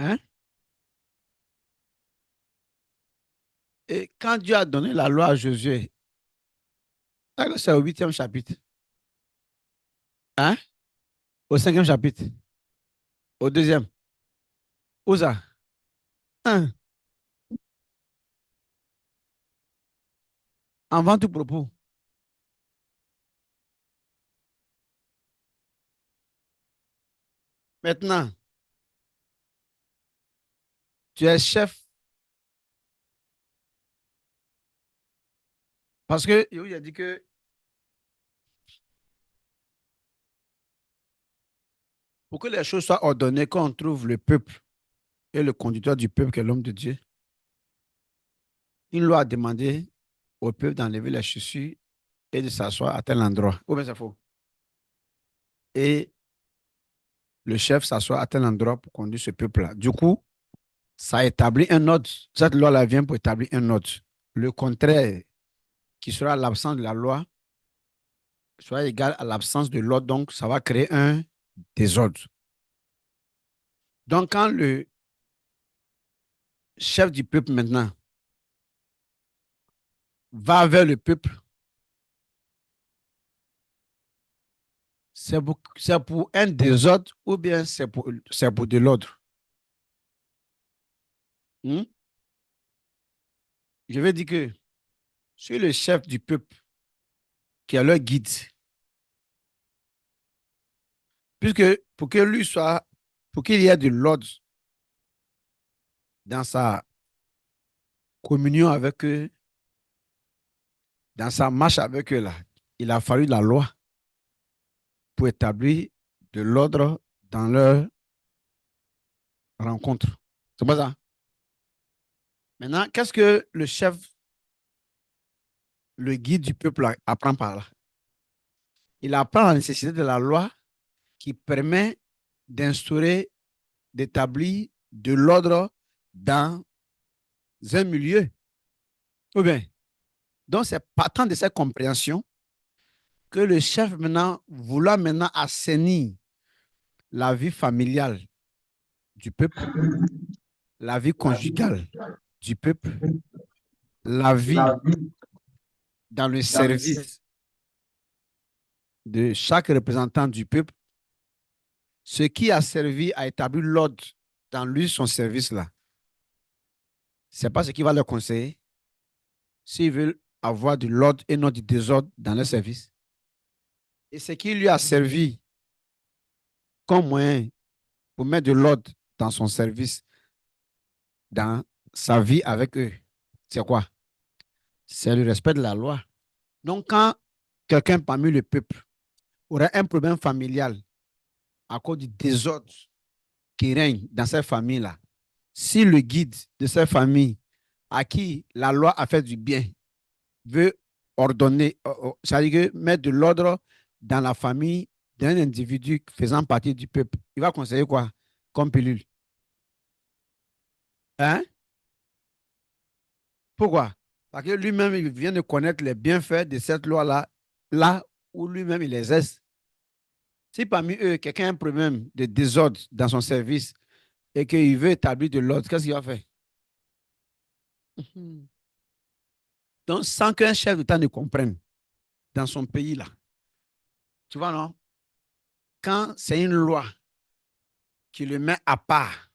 Hein? Et quand Dieu a donné la loi à Josué, c'est au 8e chapitre. Hein? Au 5e chapitre. Au 2e. Où ça? Hein? Avant tout propos. Maintenant, tu es chef. Parce que il a dit que pour que les choses soient ordonnées, qu'on trouve le peuple et le conducteur du peuple, qui est l'homme de Dieu, une loi a demandé au peuple d'enlever les chaussures et de s'asseoir à tel endroit. Ou bien c'est faux. Et le chef s'assoit à tel endroit pour conduire ce peuple-là. Du coup, ça établit un ordre. Cette loi-là vient pour établir un ordre. Le contraire, qui sera l'absence de la loi, sera égal à l'absence de l'ordre. Donc, ça va créer un désordre. Donc, quand le chef du peuple maintenant va vers le peuple, c'est pour un désordre ou bien c'est pour de l'ordre. Hmm? Je veux dire que si le chef du peuple, qui est leur guide, puisque pour que lui soit, pour qu'il y ait de l'ordre dans sa communion avec eux, dans sa marche avec eux, là, il a fallu la loi pour établir de l'ordre dans leur rencontre. C'est pas ça? Maintenant, qu'est-ce que le chef, le guide du peuple apprend par là? Il apprend la nécessité de la loi qui permet d'instaurer, d'établir de l'ordre dans un milieu. Ou bien, donc c'est partant de cette compréhension que le chef maintenant, vouloir maintenant assainir la vie familiale du peuple, la vie conjugale du peuple, la vie dans le service de chaque représentant du peuple, ce qui a servi à établir l'ordre dans lui, son service-là. Ce n'est pas ce qui va leur conseiller s'ils veulent avoir de l'ordre et non du désordre dans leur service. Et ce qui lui a servi comme moyen pour mettre de l'ordre dans son service, dans sa vie avec eux, c'est quoi? C'est le respect de la loi. Donc, quand quelqu'un parmi le peuple aurait un problème familial à cause du désordre qui règne dans cette famille-là, si le guide de cette famille à qui la loi a fait du bien veut ordonner, c'est-à-dire mettre de l'ordre dans la famille d'un individu faisant partie du peuple, il va conseiller quoi comme pilule? Hein? Pourquoi? Parce que lui-même, il vient de connaître les bienfaits de cette loi-là, là où lui-même il exerce. Si parmi eux, quelqu'un a un problème de désordre dans son service et qu'il veut établir de l'ordre, qu'est-ce qu'il va faire? Mhm. Donc, sans qu'un chef d'État ne comprenne dans son pays-là, tu vois, non? Quand c'est une loi qui le met à part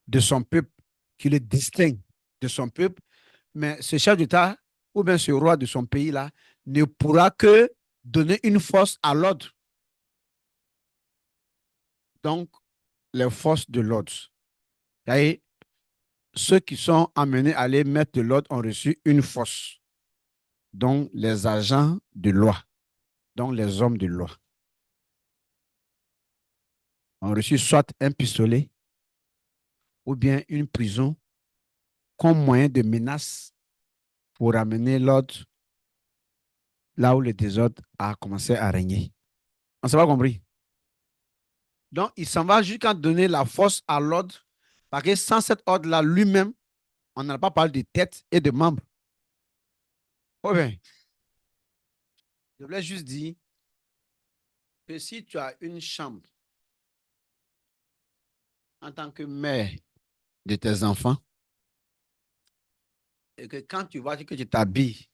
de son peuple, qui le distingue de son peuple, mais ce chef d'État ou bien ce roi de son pays-là ne pourra que donner une force à l'ordre. Donc, les forces de l'ordre. Et ceux qui sont amenés à aller mettre de l'ordre ont reçu une force, donc les agents de loi, donc les hommes de loi, ont reçu soit un pistolet ou bien une prison comme moyen de menace pour amener l'ordre là où le désordre a commencé à régner. On ne s'est pas compris. Donc, il s'en va jusqu'à donner la force à l'ordre, parce que sans cet ordre-là lui-même, on n'a pas parlé de tête et de membres. Oh bien, je voulais juste dire que si tu as une chambre en tant que mère de tes enfants, et que quand tu vois que tu t'habilles, tu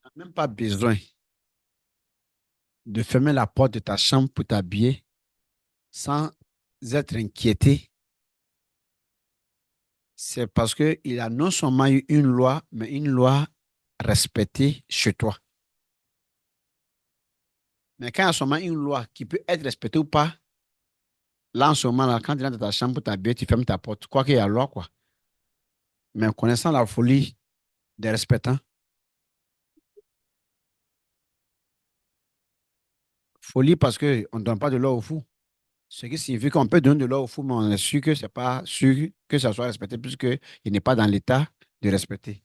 n'as même pas besoin de fermer la porte de ta chambre pour t'habiller sans être inquiété, c'est parce qu'il a non seulement eu une loi, mais une loi respectée chez toi. Mais quand il y a seulement une loi qui peut être respectée ou pas, là, en ce moment, là, quand tu rentres dans ta chambre pour t'habiller, tu fermes ta porte. Quoi qu'il y a la loi, quoi. Mais en connaissant la folie des respectants, folie parce qu'on ne donne pas de l'or au fou. Ce qui signifie qu'on peut donner de l'or au fou, mais on est sûr que ce n'est pas sûr que ça soit respecté puisqu'il n'est pas dans l'état de respecter.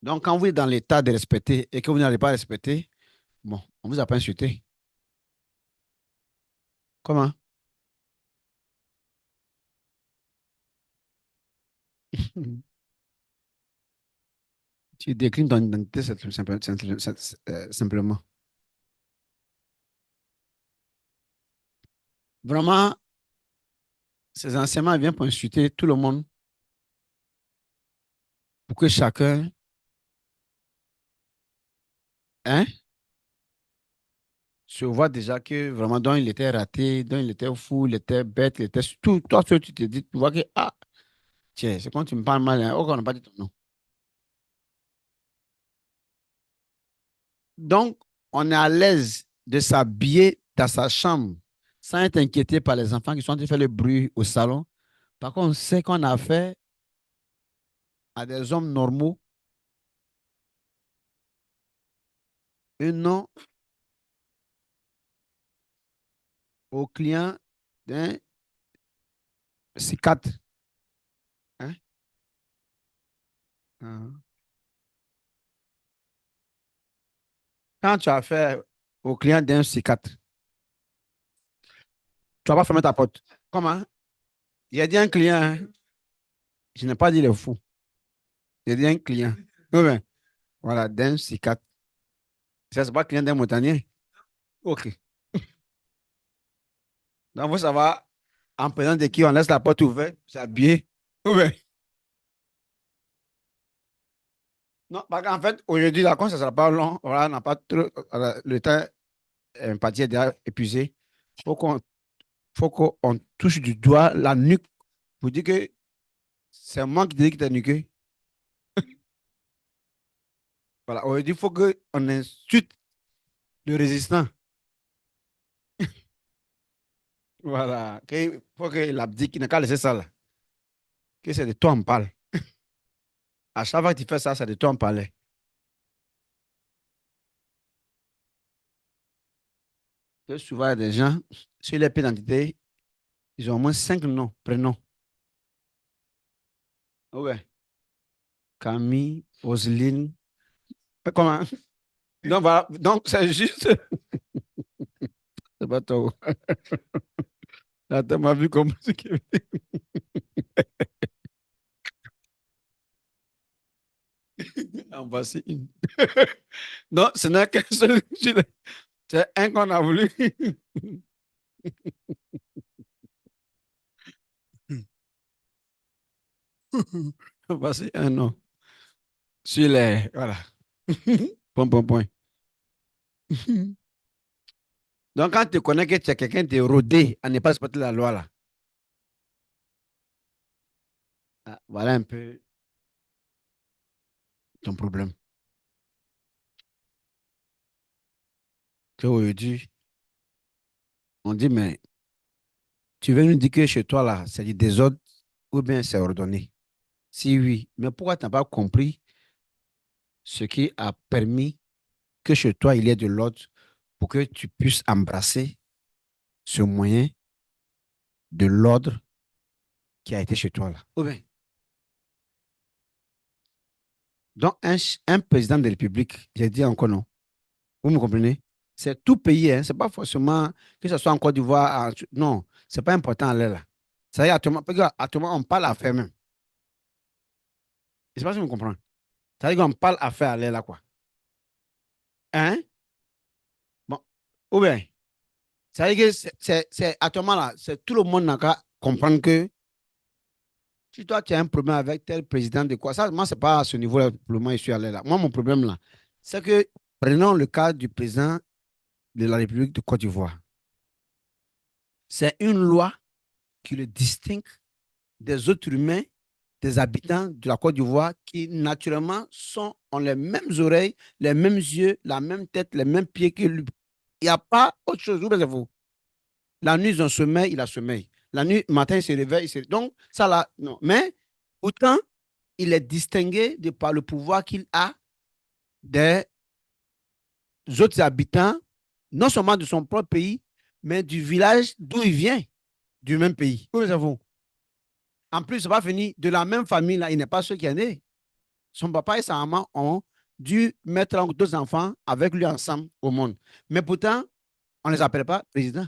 Donc, quand vous êtes dans l'état de respecter et que vous n'allez pas respecter, bon, on ne vous a pas insulté. Comment? Tu déclines ton identité simplement. Vraiment, ces enseignements viennent pour insulter tout le monde, pour que chacun, hein, se voit déjà que vraiment, dont il était raté, dont il était fou, il était bête, il était tout. Toi, tu te dis, tu vois que, ah, tiens, c'est quand tu me parles mal, hein, oh, on n'a pas dit ton nom. Donc, on est à l'aise de s'habiller dans sa chambre sans être inquiété par les enfants qui sont en train de faire le bruit au salon. Par contre, on sait qu'on a affaire à des hommes normaux, et non aux clients d'un C4. Hein? Ah. Quand tu as affaire aux clients d'un C4, tu vas pas fermer ta porte. Comment? Il y a dit un client, hein. Je n'ai pas dit le fou. J'ai dit un client. Oui, ben, voilà, d'un C4. Ça, c'est pas client d'un montagnais. OK. Donc, vous savoir, en présence de qui on laisse la porte ouverte, s'habiller. Oui, ben. Non, parce qu'en fait, aujourd'hui, la course, ça ne sera pas long. Voilà, on n'a pas trop. Le temps parti est déjà épuisé. Faut qu'on, faut qu'on touche du doigt la nuque pour dire que c'est moi qui te dis que t'es nuqué. Voilà, aujourd'hui, il faut qu'on insulte le résistant. Voilà, il faut que l'abdique, il n'a qu'à laisser ça là. Que c'est de toi on parle. À chaque fois que tu fais ça, c'est de toi on parlait. Que souvent, il y a des gens, sur les pieds d'identité, ils ont au moins 5 noms, prénoms. Ouais. Camille, Roselyne. Comment? Donc, voilà. Donc, c'est juste. C'est pas toi. Attends, m'a vu comme ce qui en voici une. Non, ce n'est qu'un seul. C'est un qu'on a voulu. Voici un nom. Sur les. Voilà. Point, point, point. Donc, quand tu connais que tu es quelqu'un de rodé à ne pas respecter la loi, là, ah, voilà un peu ton problème. Que aujourd'hui, on dit, mais tu veux nous dire que chez toi, là, c'est du désordre ou bien c'est ordonné? Si oui, mais pourquoi tu n'as pas compris ce qui a permis que chez toi, il y ait de l'ordre pour que tu puisses embrasser ce moyen de l'ordre qui a été chez toi, là? Ou bien, donc, un président de la République, j'ai dit encore non. Vous me comprenez? C'est tout pays, hein. Ce n'est pas forcément que ce soit en Côte d'Ivoire. Non, ce n'est pas important à l'air là. Ça y est, actuellement, on parle affaires même. Je ne sais pas si vous comprenez. Ça veut dire qu'on parle affaires à l'air là, quoi. Hein? Ou bien, ça veut dire que c'est à ce moment-là, c'est tout le monde n'a qu'à comprendre que si toi, tu as un problème avec tel président de quoi, ça, moi, c'est pas à ce niveau-là pour le moment, je suis allé là. Moi, mon problème là, c'est que prenons le cas du président de la République de Côte d'Ivoire. C'est une loi qui le distingue des autres humains, des habitants de la Côte d'Ivoire qui, naturellement, ont les mêmes oreilles, les mêmes yeux, la même tête, les mêmes pieds que lui. Il n'y a pas autre chose. Vous. La nuit, ils ont sommeil, il a sommeil. La nuit, matin, il se réveille. Donc, ça là, non. Mais, autant, il est distingué de par le pouvoir qu'il a des autres habitants, non seulement de son propre pays, mais du village d'où il vient, du même pays. Vous savez. En plus, ça va venir de la même famille, là, il n'est pas celui qui est né. Son papa et sa maman ont dû mettre deux enfants avec lui ensemble au monde. Mais pourtant, on ne les appelle pas président.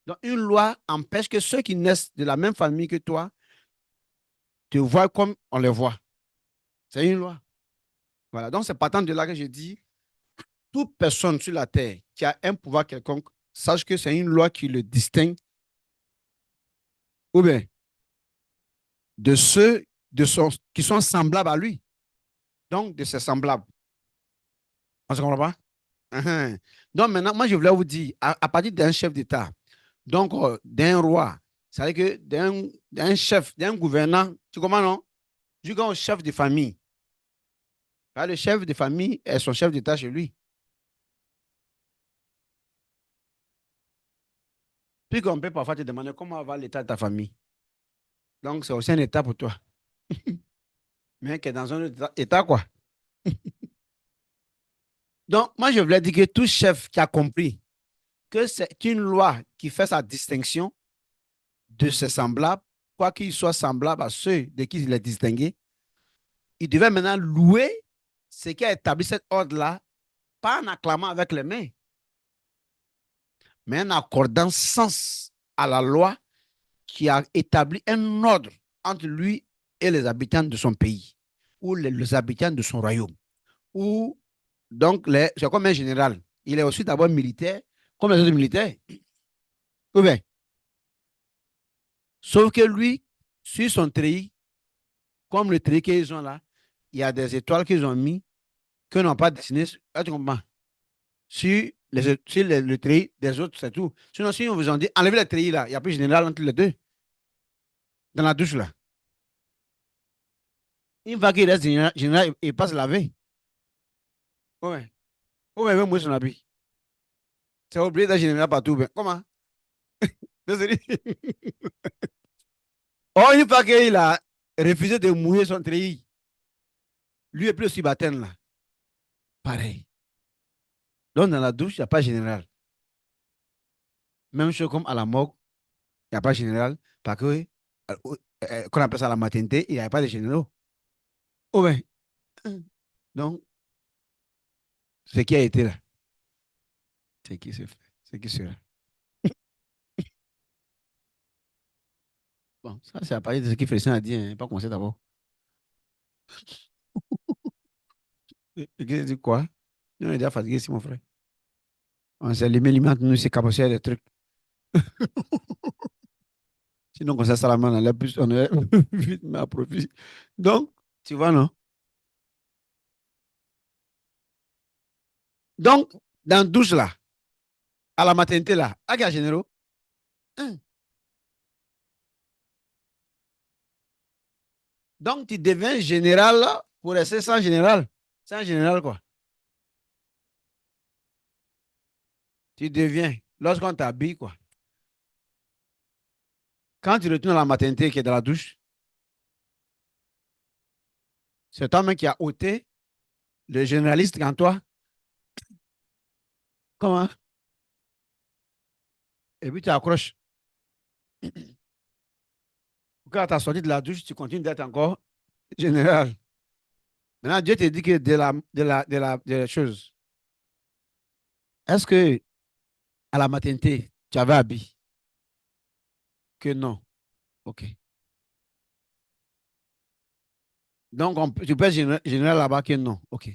Donc, une loi empêche que ceux qui naissent de la même famille que toi te voient comme on les voit. C'est une loi. Voilà. Donc, c'est partant de là que je dis, toute personne sur la terre qui a un pouvoir quelconque, sache que c'est une loi qui le distingue ou bien de ceux qui sont semblables à lui. Donc, de ses semblables. On ne se comprend pas? Uh-huh. Donc, maintenant, moi, je voulais vous dire, à partir d'un chef d'État, donc d'un roi, ça veut dire que d'un chef, d'un gouvernant, tu comprends, non? Jusqu'au chef de famille. Le chef de famille est son chef d'État chez lui. Puis qu'on peut parfois te demander comment va l'état de ta famille. Donc, c'est aussi un état pour toi. Mais qui est dans un autre état, quoi. Donc, moi, je voulais dire que tout chef qui a compris que c'est une loi qui fait sa distinction de ses semblables, quoi qu'il soit semblable à ceux de qui il est distingué, il devait maintenant louer ce qui a établi cet ordre-là, pas en acclamant avec les mains, mais en accordant sens à la loi qui a établi un ordre entre lui et les habitants de son pays, ou les habitants de son royaume. Ou donc, c'est comme un général. Il est aussi d'abord militaire, comme les autres militaires. Ou bien, sauf que lui, sur son treillis, comme le treillis qu'ils ont là, il y a des étoiles qu'ils ont mis, qu'ils n'ont pas dessinées. Tu comprends? Le treillis des autres, c'est tout. Sinon, si on vous en dit, enlevez le treillis là, il n'y a plus général entre les deux, dans la douche là. Une fois qu'il reste général, il passe laver. Ouais. Ouais, même moi, son habit. C'est oublié d'être général partout. Ben. Comment? Désolé. Oh, une fois qu'il a refusé de mouiller son treillis, lui est plus aussi baptême là. Pareil. Donc, dans la douche, il n'y a pas général. Même chose comme à la morgue, il n'y a pas général. Parce que, qu'on appelle ça la maternité, il n'y avait pas de généraux. Oh, ben. Donc, ce qui a été là, c'est qui se fait, c'est qui sera. Bon, ça, c'est à partir de ce que Félicien a dit, hein, pas commencer d'abord. Et qui dit quoi? Nous, on est déjà fatigué ici, mon frère. On s'est limité, nous, c'est cabossé des trucs. Sinon, comme ça la main, on allait plus, on est vite mis à profit. Donc, tu vois, non? Donc, dans 12 là, à la maternité là, à quel généraux? Hein. Donc, tu deviens général là, pour rester sans général. Sans général, quoi. Tu deviens, lorsqu'on t'habille, quoi. Quand tu retournes à la maternité qui est dans la douche, c'est toi-même qui a ôté le généraliste en toi. Comment? Et puis tu accroches. Quand tu as sorti de la douche, tu continues d'être encore général. Maintenant, Dieu te dit que de la chose. Est-ce que à la maternité, tu avais habillé? Que non. OK. Donc, tu peux être général là-bas que non. OK.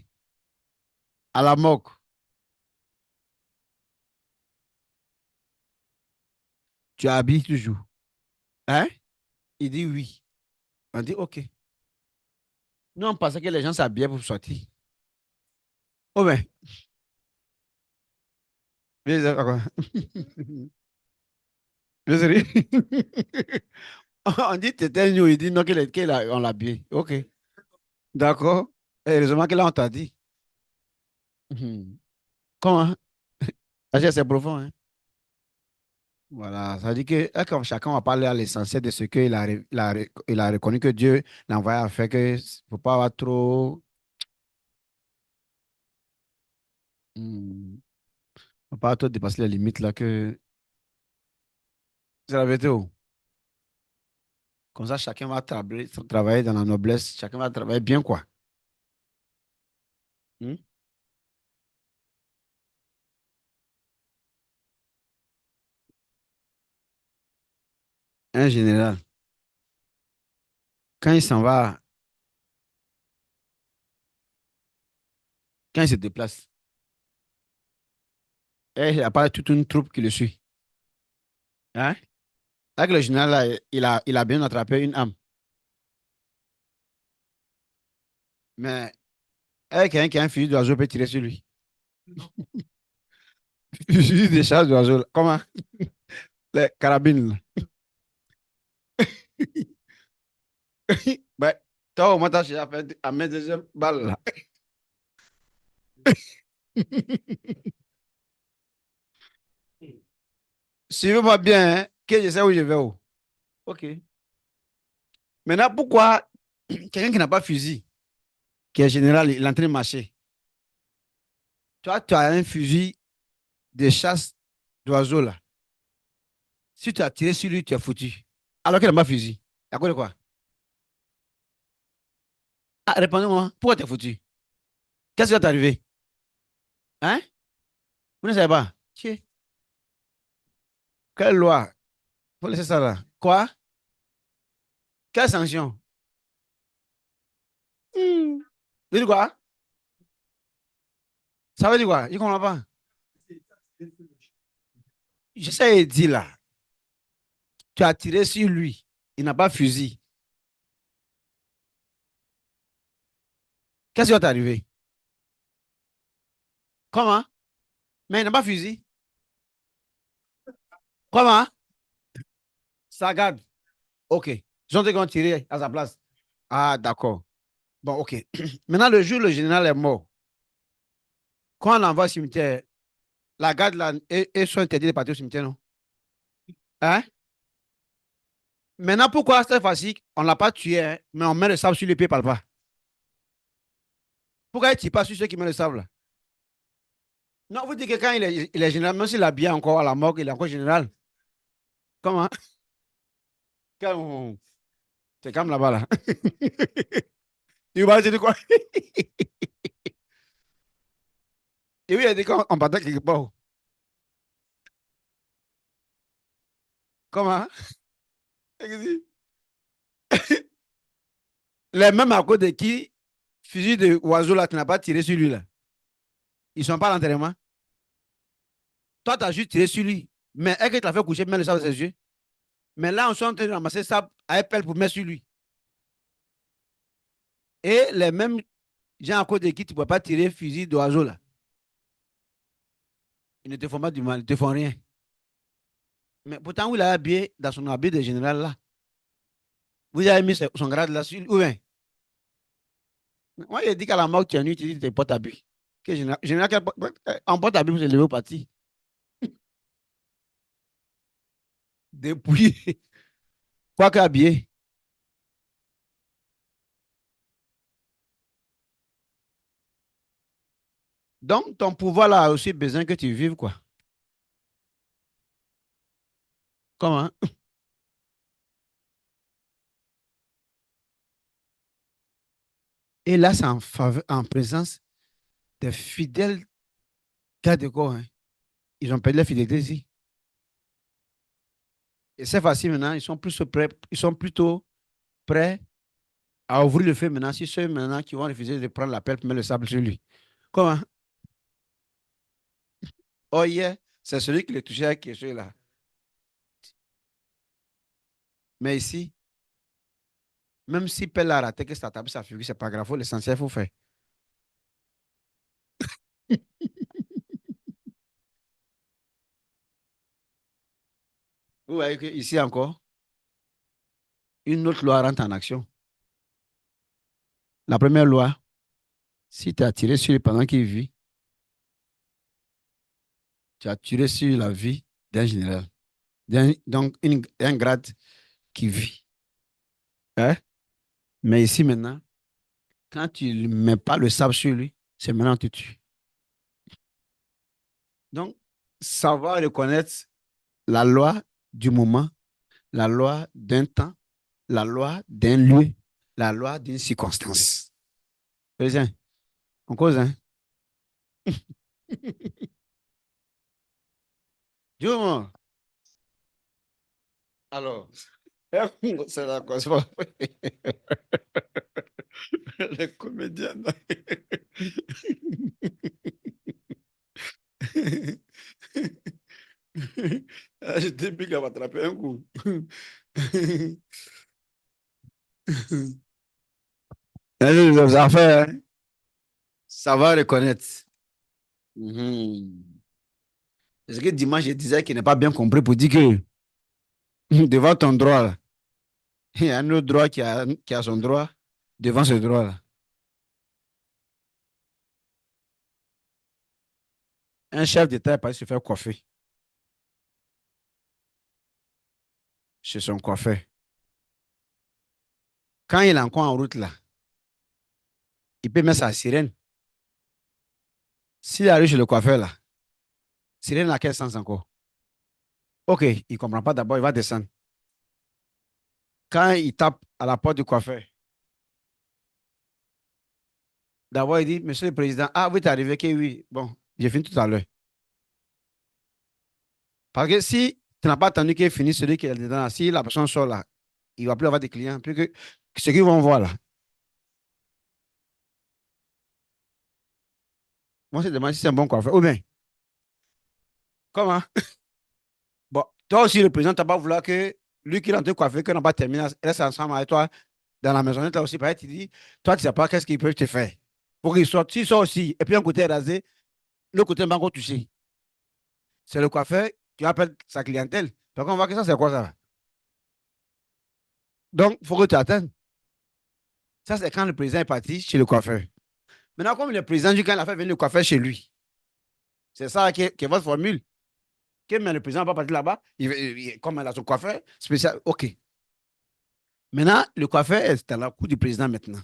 À la morgue, tu habilles toujours. Hein? Il dit oui. On dit OK. Nous, on pensait que les gens s'habillaient pour sortir. Oh ben, je sais pas quoi. Je sais rien. On dit t'étais nous, il dit non, on l'a habillé. OK. D'accord. Et heureusement que là, on t'a dit. Mhm. Comment? Parce que c'est profond, hein? Voilà, ça dit que comme chacun va parler à l'essentiel de ce qu'il a, il a reconnu que Dieu l'a envoyé à faire, que ne faut pas avoir trop. Faut pas trop dépasser les limites là que. C'est la vérité. Oh. Comme ça, chacun va travailler dans la noblesse, chacun va travailler bien, quoi. Hmm? Un général, quand il s'en va, quand il se déplace, et il n'y a pas toute une troupe qui le suit. Hein? Avec le général, là, il a bien attrapé une âme. Mais avec quelqu'un qui a un fusil d'oiseau peut tirer sur lui. Fusil de chasse d'oiseau. Là. Comment? Les carabines. Là. Ben, toi, au moins, t'as déjà fait à mes deuxième balle. Là. Suivez-moi bien, hein, que je sais où je vais. Où. OK. Maintenant, pourquoi quelqu'un qui n'a pas fusil, qui est général, il est en train de marcher. Toi, tu as un fusil de chasse d'oiseaux là. Si tu as tiré sur lui, tu es foutu. Alors qu'il n'a pas fusil. À cause de quoi? Ah, répondez-moi. Pourquoi tu es foutu? Qu'est-ce qui va t'arriver? Hein? Vous ne savez pas? Tiens, quelle loi? Faut laisser ça là. Quoi? Quelle sanction? Hmm. Ça veut dire quoi? Ça veut dire quoi? Je ne comprends pas. J'essaie de dire là. Tu as tiré sur lui. Il n'a pas fusil. Qu'est-ce qui va t'arriver? Comment? Mais il n'a pas fusil. Comment? Ça garde. OK. Ils ont dit qu'on tirait à sa place. Ah, d'accord. Bon, OK. Maintenant, le jour où le général est mort, quand on envoie au cimetière, la garde là, et sont interdits de partir au cimetière, non? Hein? Maintenant, pourquoi cette fois-ci, on ne l'a pas tué, hein, mais on met le sable sur les pieds par le pas? Pourquoi il ne tire pas sur ceux qui mettent le sable là? Non, vous dites que quand il est général, même s'il a bien encore à la morgue, il est encore général. Comment? Quand c'est comme là-bas là. Il va dire quoi? Et oui, il a dit qu'on partait quelque part. Comment? Les mêmes à cause de qui, fusil de oiseau là, tu n'as pas tiré sur lui là. Ils ne sont pas à l'enterrement. Toi, tu as juste tiré sur lui. Mais est-ce que tu as fait coucher même le sable dans ses yeux? Mais là, on est en train de ramasser ça à épelle pour mettre sur lui. Et les mêmes gens à cause de qui tu ne peux pas tirer fusil d'oiseau là. Ils ne te font pas du mal, ils ne te font rien. Mais pourtant, où il a habillé dans son habit de général là. Vous avez mis son grade là sur lui. Où est? Moi, il dit qu'à la mort, tu es nu, tu dis que tu portes habit. Que général, en porte habit pour se lever au parti. Depuis, quoi qu'habillé. Donc, ton pouvoir là a aussi besoin que tu vives, quoi. Comment? Et là, c'est en présence des fidèles gars de corps. Hein. Ils ont perdu la fidélité ici. Et c'est facile maintenant, ils sont plutôt prêts à ouvrir le feu maintenant, si ceux maintenant qui vont refuser de prendre l'appel pour mettre le sable sur lui. Comment? Oh yeah, c'est celui qui le touchait avec quelque chose là. Mais ici, même si Pelle a raté que ça tape sa figure, c'est pas grave. L'essentiel, il faut faire. Vous voyez que ici encore, une autre loi rentre en action. La première loi, si tu as tiré sur lui pendant qu'il vit, tu as tiré sur la vie d'un général. Donc, un grade qui vit. Hein? Mais ici maintenant, quand tu ne mets pas le sable sur lui, c'est maintenant que tu tues. Donc, savoir reconnaître la loi du moment, la loi d'un temps, la loi d'un lieu, la loi d'une circonstance. Président, on cause, hein? Dis-moi. Alors, c'est la cause. Les comédiens. Ah, j'étais plus qu'à m'attraper un coup. Ça fait, hein? Ça va reconnaître. Mhm. Parce que dimanche, je disais qu'il n'est pas bien compris pour dire que devant ton droit, là, il y a un autre droit qui a son droit devant ce droit-là. Un chef d'État est parti se faire coiffer chez son coiffeur. Quand il est encore en route, là, il peut mettre sa sirène. S'il arrive chez le coiffeur, là, sirène à quel sens encore? OK, il ne comprend pas d'abord, il va descendre. Quand il tape à la porte du coiffeur, d'abord, il dit, Monsieur le Président, ah, vous êtes arrivé que oui. Bon, j'ai fini tout à l'heure. Parce que si tu n'as pas attendu qu'il finisse celui qui est dedans, si la personne sort là, il ne va plus avoir de clients. Plus que ce qu'ils vont voir là. Moi, je demande si c'est un bon coiffeur. Ou bien, comment? Bon, toi aussi, le président, tu n'as pas voulu que lui qui est en train de coiffer, qu'on n'a pas terminé, reste ensemble avec toi dans la maison. Toi aussi, pareil, tu dis, toi, tu ne sais pas qu'est-ce qu'ils peuvent te faire. Pour qu'ils sortent. S'ils sortent aussi, et puis un côté est rasé, l'autre côté n'est pas encore touché. C'est le coiffeur qui appelle sa clientèle. Donc, on voit que ça, c'est quoi ça? Donc, il faut que tu attendes. Ça, c'est quand le président est parti chez le coiffeur. Maintenant, comme le président du quand il a fait venir le coiffeur chez lui, c'est ça qui est votre formule. Que mais le président va pas partir là-bas, comme il a son coiffeur spécial. OK. Maintenant, le coiffeur est dans la cour du président maintenant.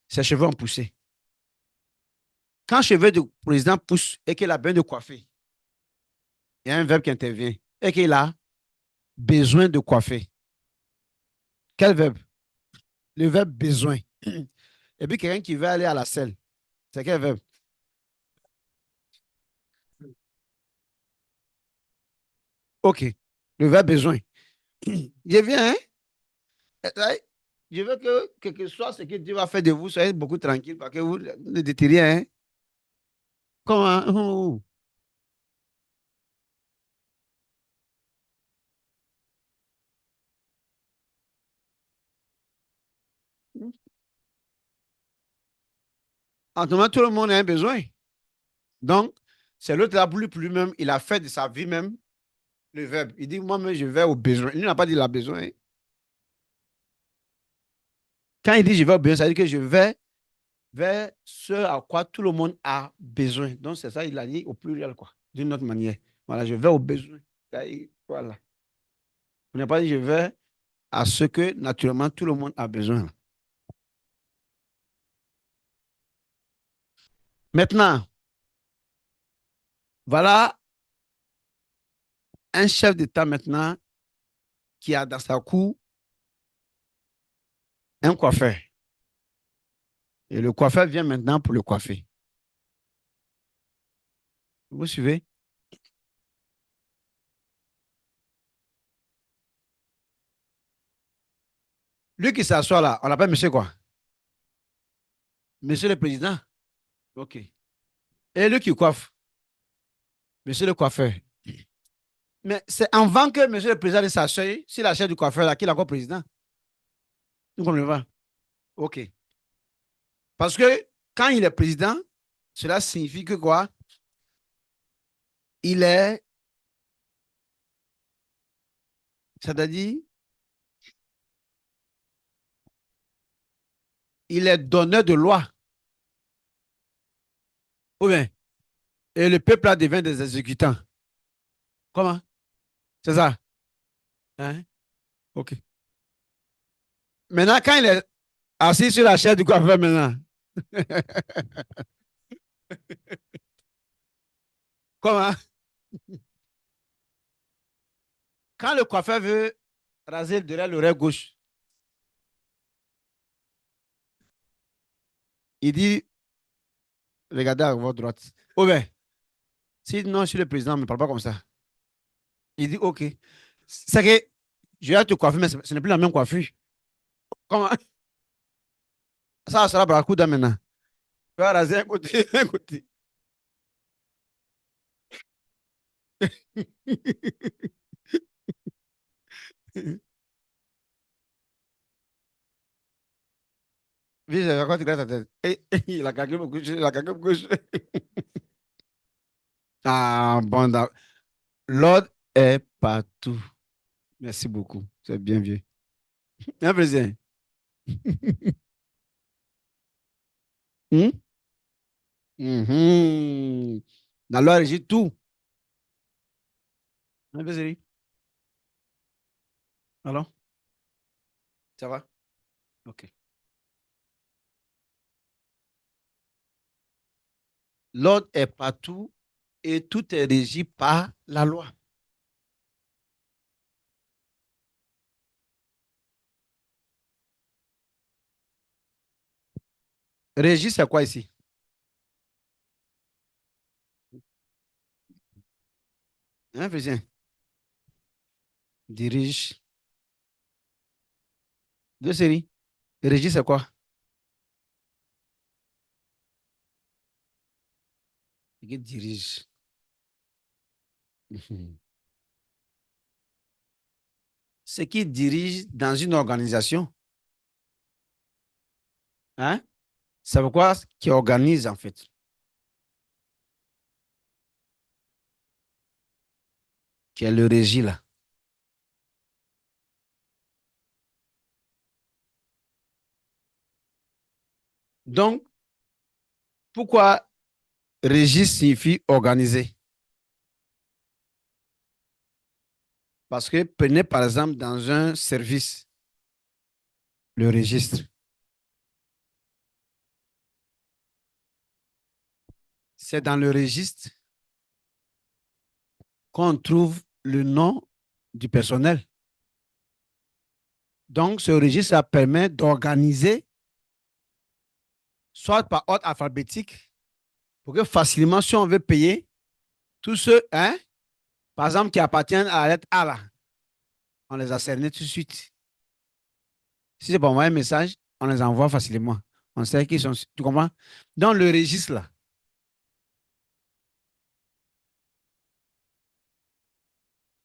Ses cheveux ont poussé. Quand les cheveux du président poussent et qu'il a besoin de coiffer, il y a un verbe qui intervient et qu'il a besoin de coiffer. Quel verbe? Le verbe besoin. Et puis quelqu'un qui veut aller à la selle, c'est quel verbe? OK. Le verbe besoin. Je viens, hein? Je veux que, quel que soit ce que Dieu va faire de vous, soyez beaucoup tranquille parce que vous ne dites rien. Hein? Comment? En tout cas, tout le monde a un besoin. Donc, c'est l'autre là, pour lui-même, il a fait de sa vie même le verbe. Il dit, moi-même, je vais au besoin. Il n'a pas dit il a besoin. Hein. Quand il dit je vais au besoin, ça veut dire que je vais vers ce à quoi tout le monde a besoin. Donc, c'est ça, il a dit au pluriel, quoi, d'une autre manière. Voilà, je vais au besoin. Voilà. On n'a pas dit je vais à ce que, naturellement, tout le monde a besoin. Maintenant, voilà un chef d'État maintenant qui a dans sa cour un coiffeur. Et le coiffeur vient maintenant pour le coiffer. Vous suivez? Lui qui s'assoit là, on l'appelle monsieur quoi? Monsieur le président. OK. Et lui qui coiffe. Monsieur le coiffeur. Mais c'est avant que monsieur le président s'asseye sur la chaise du coiffeur, là, qu'il est encore président. Vous comprenez pas? OK. Parce que quand il est président, cela signifie que quoi? Il est, c'est-à-dire, il est donneur de loi. Ou bien, et le peuple là devient des exécutants. Comment? C'est ça? Hein? OK. Maintenant, quand il est assis sur la chaise du coiffeur maintenant, comment? Quand le coiffeur veut raser derrière l'oreille gauche, il dit, regardez à votre droite. Ou bien, si non, je suis le président, ne me parle pas comme ça. Il dit, OK. C'est que je vais te coiffer, mais ce n'est plus la même coiffure. Comment? Ça sera Barracuda maintenant. Tu vas raser un côté, un côté. Vise, quand tu grattes ta tête. Il a quelqu'un me couche, il a quelqu'un me couche. Ah, bon, l'ordre est partout. Merci beaucoup. C'est bien vieux. Un président. Hmm? Mhm. La loi régit tout. Un président. Alors, ça va? OK. L'ordre est partout et tout est régi par la loi. Régi, c'est quoi ici? Un président. Dirige. Deux séries. Régi, c'est quoi? Qui dirige. Mhm. Ce qui dirige dans une organisation. Hein? C'est pourquoi qui organise en fait, qui est le régie là. Donc, pourquoi régie signifie organiser? Parce que prenez par exemple dans un service, le registre. C'est dans le registre qu'on trouve le nom du personnel. Donc, ce registre ça permet d'organiser, soit par ordre alphabétique, pour que facilement, si on veut payer, tous ceux, hein, par exemple, qui appartiennent à la lettre A, là, on les a cernés tout de suite. Si c'est pour envoyer un message, on les envoie facilement. On sait qu'ils sont. Tu comprends? Dans le registre, là,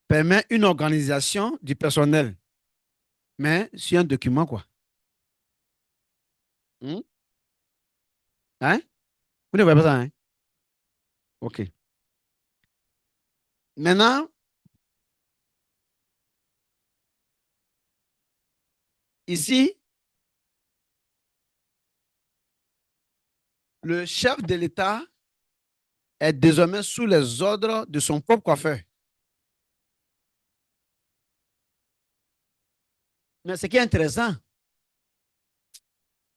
permet une organisation du personnel, mais sur un document, quoi. Hmm? Hein? Vous ne voyez pas ça, hein? OK. Maintenant, ici, le chef de l'État est désormais sous les ordres de son propre coiffeur. Mais ce qui est intéressant,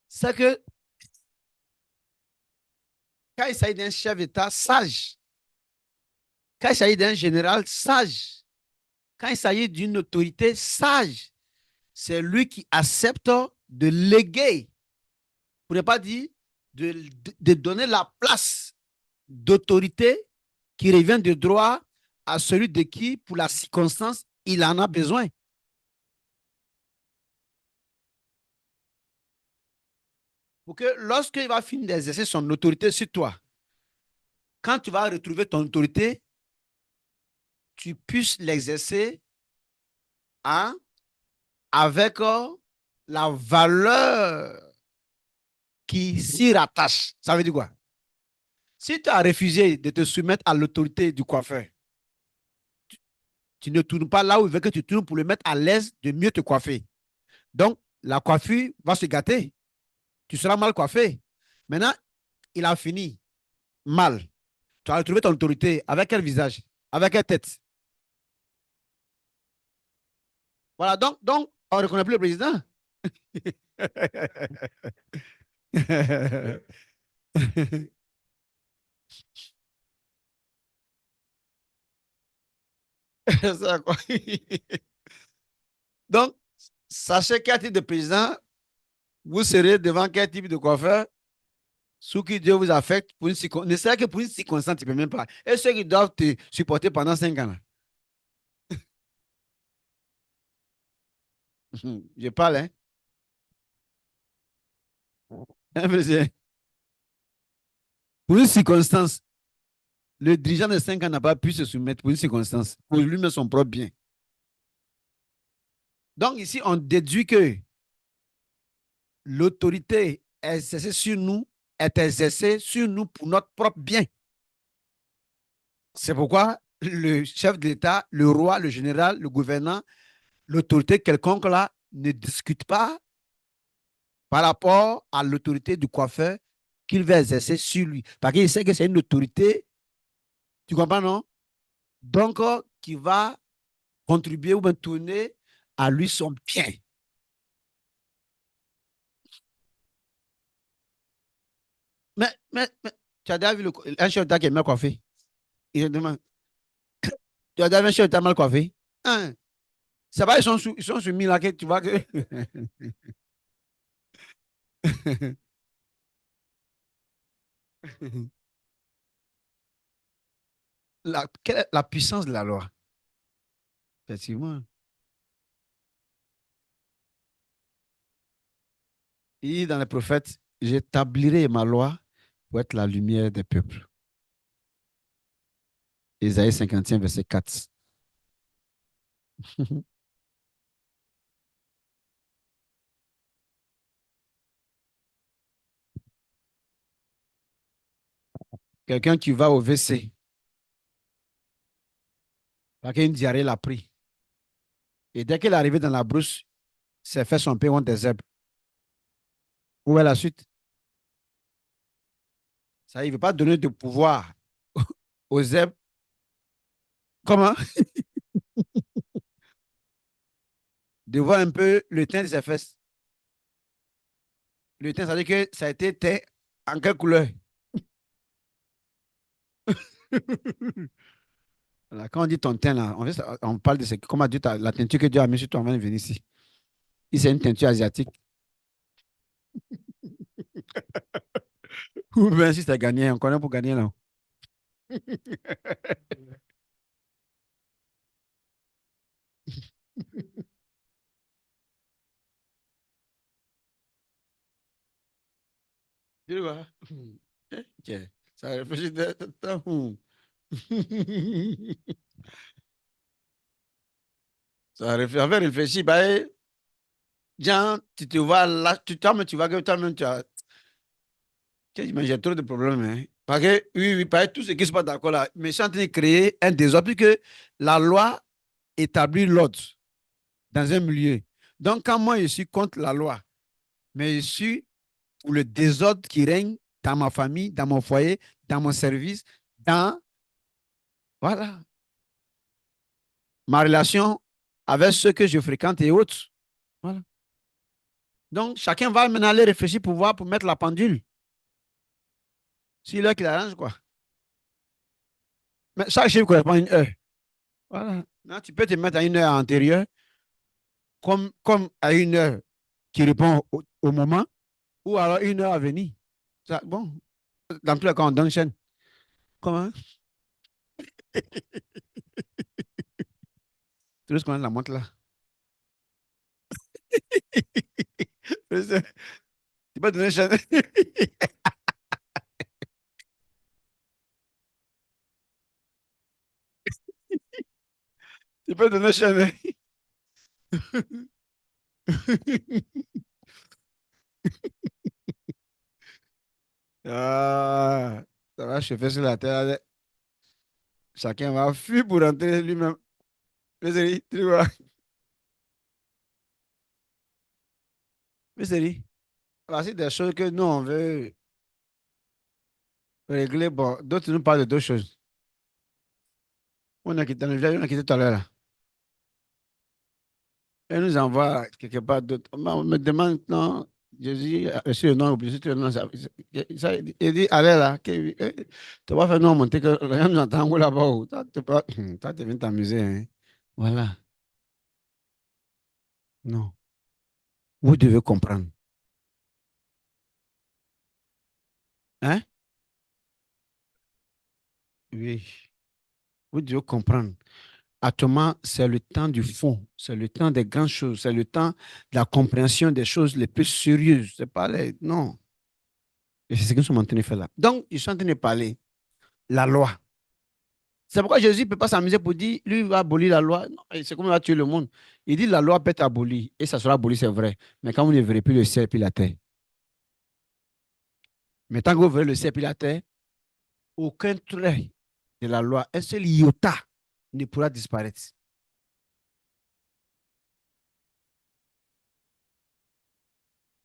c'est que quand il s'agit d'un chef d'État sage, quand il s'agit d'un général sage, quand il s'agit d'une autorité sage, c'est lui qui accepte de léguer, pour ne pas dire de donner la place d'autorité qui revient de droit à celui de qui, pour la circonstance, il en a besoin. Pour que lorsqu'il va finir d'exercer son autorité sur toi, quand tu vas retrouver ton autorité, tu puisses l'exercer hein, avec la valeur qui s'y rattache. Ça veut dire quoi? Si tu as refusé de te soumettre à l'autorité du coiffeur, tu ne tournes pas là où il veut que tu tournes pour le mettre à l'aise de mieux te coiffer. Donc, la coiffure va se gâter. Tu seras mal coiffé. Maintenant, il a fini mal. Tu as retrouvé ton autorité. Avec quel visage? Avec quelle tête? Voilà, donc on ne reconnaît plus le président. Ça, quoi. Donc, sachez quel type de président vous serez devant quel type de coiffeur, sous qui Dieu vous affecte pour une circonstance. Ne serait que pour une circonstance, tu ne peux même pas. Et ceux qui doivent te supporter pendant 5 ans. Là. Je parle, hein. Pour une circonstance, le dirigeant de 5 ans n'a pas pu se soumettre pour une circonstance, pour lui-même son propre bien. Donc ici, on déduit que l'autorité exercée sur nous est exercée sur nous pour notre propre bien. C'est pourquoi le chef de l'État, le roi, le général, le gouvernant, l'autorité quelconque là ne discute pas par rapport à l'autorité du coiffeur qu'il va exercer sur lui. Parce qu'il sait que c'est une autorité, tu comprends, non? Donc, qui va contribuer ou bien tourner à lui son bien. Mais tu as déjà vu un chef d'État qui est mal coiffé? Il demande, tu as déjà vu un chef d'État mal coiffé? Hein? C'est pas, ils sont soumis là que tu vois que. Quelle est la puissance de la loi? Effectivement. Il dit dans les prophètes, j'établirai ma loi pour être la lumière des peuples. Ésaïe 51, verset 4. Quelqu'un qui va au WC, parce qu'une diarrhée l'a pris. Et dès qu'il est arrivé dans la brousse, s'est fait son pain contre des zèbres. Où est la suite? Ça, il ne veut pas donner de pouvoir aux zèbres. Comment? De voir un peu le teint de ses fesses. Le teint, ça veut dire que ça a été teint en quelle couleur? Là, quand on dit ton teint, là, on parle de comment Dieu la teinture que Dieu a mis sur toi avant de venir ici. Si c'est une teinture asiatique, ou bien si c'est gagné, on connaît pour gagner là. Tu vois? Ok. Ça réfléchit. Ça réfléchit. Bah, Jean, tu te vois là, tu vois que toi-même, j'ai trop de problèmes. Hein. Parce que, oui, parce que tout ce qui se passe d'accord là, mais je suis en train de créer un désordre, puisque la loi établit l'ordre dans un milieu. Donc, quand moi, je suis contre la loi, mais je suis pour le désordre qui règne dans ma famille, dans mon foyer, dans mon service, dans, voilà, ma relation avec ceux que je fréquente et autres. Voilà. Donc, chacun va maintenant aller réfléchir pour voir, pour mettre la pendule. C'est l'heure qu'il arrange, quoi. Mais chaque chiffre correspond à une heure. Voilà. Là, tu peux te mettre à une heure antérieure, comme à une heure qui répond au moment, ou alors une heure à venir. Ça, bon, dans tous les cas, on donne chaîne. Comment? Tu veux connaître la montre là? Tu peux donner chaîne. Tu peux donner chaîne. Ah, ça va chauffer sur la terre. Chacun va fuir pour rentrer lui-même. Mais c'est tu vois. Mais c'est voici des choses que nous, on veut régler. Bon, d'autres nous parlent de d'autres choses. On a quitté tout à l'heure là. Elle nous envoie quelque part d'autre. On me demande, non, Jésus a reçu le nom, obligé de le nom. Il dit, allez là, tu vas faire nous monter, que rien nous entend là-bas. Toi, tu viens t'amuser. Hein. Voilà. Non. Vous devez comprendre. Hein? Oui. Vous devez comprendre. Actuellement, c'est le temps du fond, c'est le temps des grandes choses, c'est le temps de la compréhension des choses les plus sérieuses. C'est pas les... Non. Et c'est ce qu'ils sont en train de faire là. Donc, ils sont en train de parler. La loi. C'est pourquoi Jésus ne peut pas s'amuser pour dire, lui, il va abolir la loi. Non, c'est comme il va tuer le monde. Il dit, la loi peut être abolie. Et ça sera aboli, c'est vrai. Mais quand vous ne verrez plus le ciel et la terre. Mais tant que vous verrez le ciel et la terre, aucun trait de la loi, un seul iota ne pourra disparaître.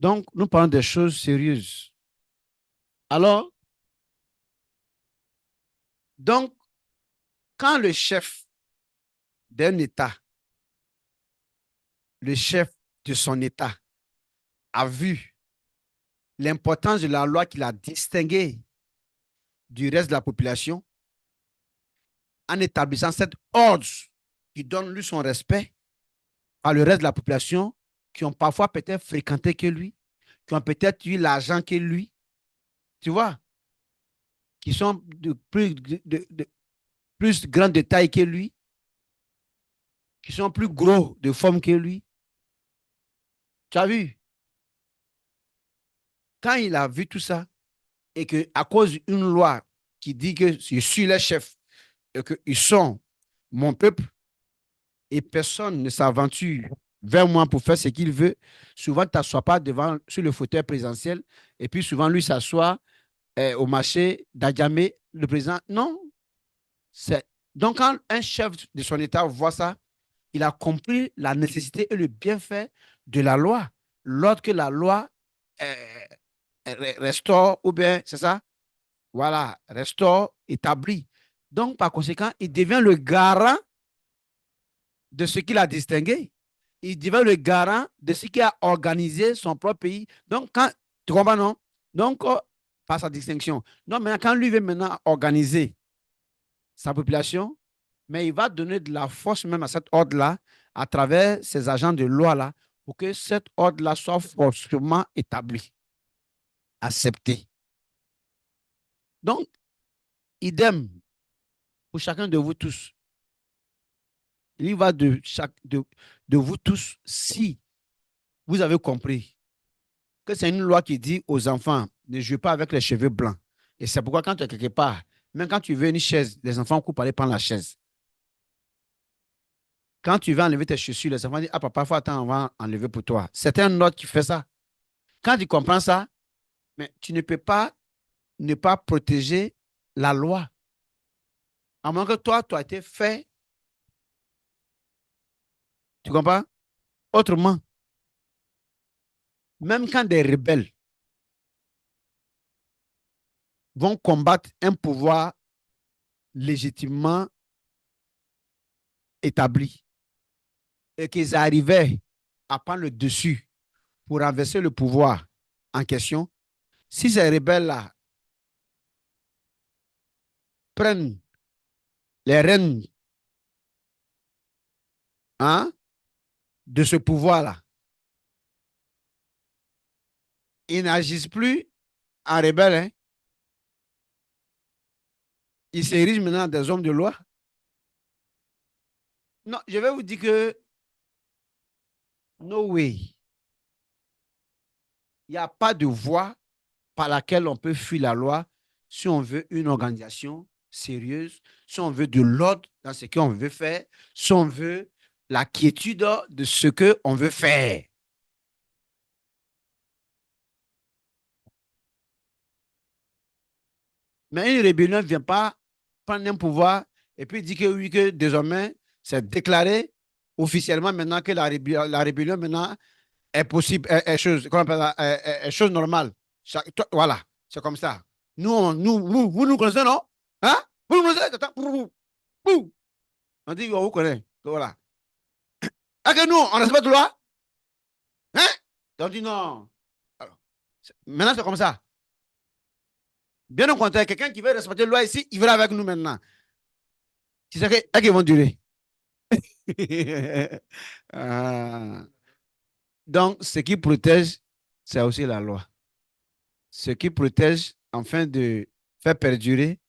Donc, nous parlons des choses sérieuses. Alors, donc, quand le chef d'un État, le chef de son État, a vu l'importance de la loi qu'il a distinguée du reste de la population, en établissant cet ordre qui donne lui son respect à le reste de la population, qui ont parfois peut-être fréquenté que lui, qui ont peut-être eu l'argent que lui, tu vois, qui sont de plus grande de taille que lui, qui sont plus gros de forme que lui. Tu as vu? Quand il a vu tout ça, et qu'à cause d'une loi qui dit que je suis le chef et qu'ils sont mon peuple et personne ne s'aventure vers moi pour faire ce qu'il veut, souvent tu ne t'assois pas devant sur le fauteuil présidentiel et puis souvent lui s'assoit au marché d'Adjamé, le président. Non. Donc quand un chef de son État voit ça, il a compris la nécessité et le bienfait de la loi. Lorsque la loi euh, restaure, ou bien, c'est ça, voilà, restaure, établit. Donc, par conséquent, il devient le garant de ce qu'il a distingué. Il devient le garant de ce qui a organisé son propre pays. Donc, quand, tu comprends, non? Donc, par sa distinction. Donc, maintenant, quand lui veut maintenant organiser sa population, mais il va donner de la force même à cet ordre-là à travers ses agents de loi-là pour que cet ordre-là soit forcément établi, accepté. Donc, idem pour chacun de vous tous. Il y va de vous tous si vous avez compris que c'est une loi qui dit aux enfants ne jouez pas avec les cheveux blancs. Et c'est pourquoi quand tu es quelque part, même quand tu veux une chaise, les enfants courent pour aller prendre la chaise. Quand tu vas enlever tes chaussures, les enfants disent ah papa, faut attendre, on va enlever pour toi. C'est un autre qui fait ça. Quand tu comprends ça, mais tu ne peux pas ne pas protéger la loi. À moins que toi, tu as été fait, tu comprends? Autrement, même quand des rebelles vont combattre un pouvoir légitimement établi et qu'ils arrivaient à prendre le dessus pour renverser le pouvoir en question, si ces rebelles-là prennent les rênes hein, de ce pouvoir-là, ils n'agissent plus en rebelles, hein, ils s'érigent maintenant des hommes de loi. Non, je vais vous dire que no way. Il n'y a pas de voie par laquelle on peut fuir la loi si on veut une organisation sérieuse, si on veut de l'ordre dans ce qu'on veut faire, si on veut la quiétude de ce qu'on veut faire. Mais une rébellion ne vient pas prendre un pouvoir et puis dire que oui, que désormais, c'est déclaré officiellement maintenant que la rébellion maintenant est possible, est chose, comment on appelle ça, est chose normale. Voilà, c'est comme ça. Vous nous connaissez, non? Hein? Vous nous connaissez? Attends, on dit, on vous connaît. Voilà. Ah, que nous, on respecte la loi? Hein? On dit non. Alors, maintenant, c'est comme ça. Bien au contraire, quelqu'un qui veut respecter la loi ici, il verra avec nous maintenant. Tu sais qu'ils vont durer. Ah. Donc, ce qui protège, c'est aussi la loi. Ce qui protège, afin de faire perdurer,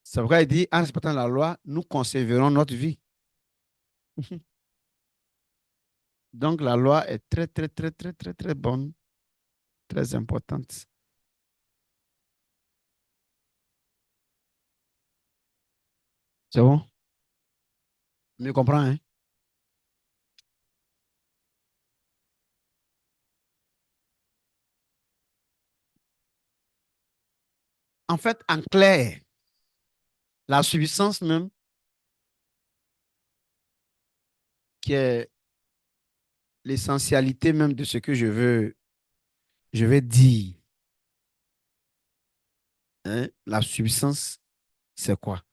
c'est pourquoi il dit, en respectant la loi, nous conserverons notre vie. Donc, la loi est très, très, très, très, très, très bonne, très importante. C'est bon? Tu comprends, hein? En fait, en clair, la subsistance même, qui est l'essentialité même de ce que je vais dire, hein? La subsistance, c'est quoi?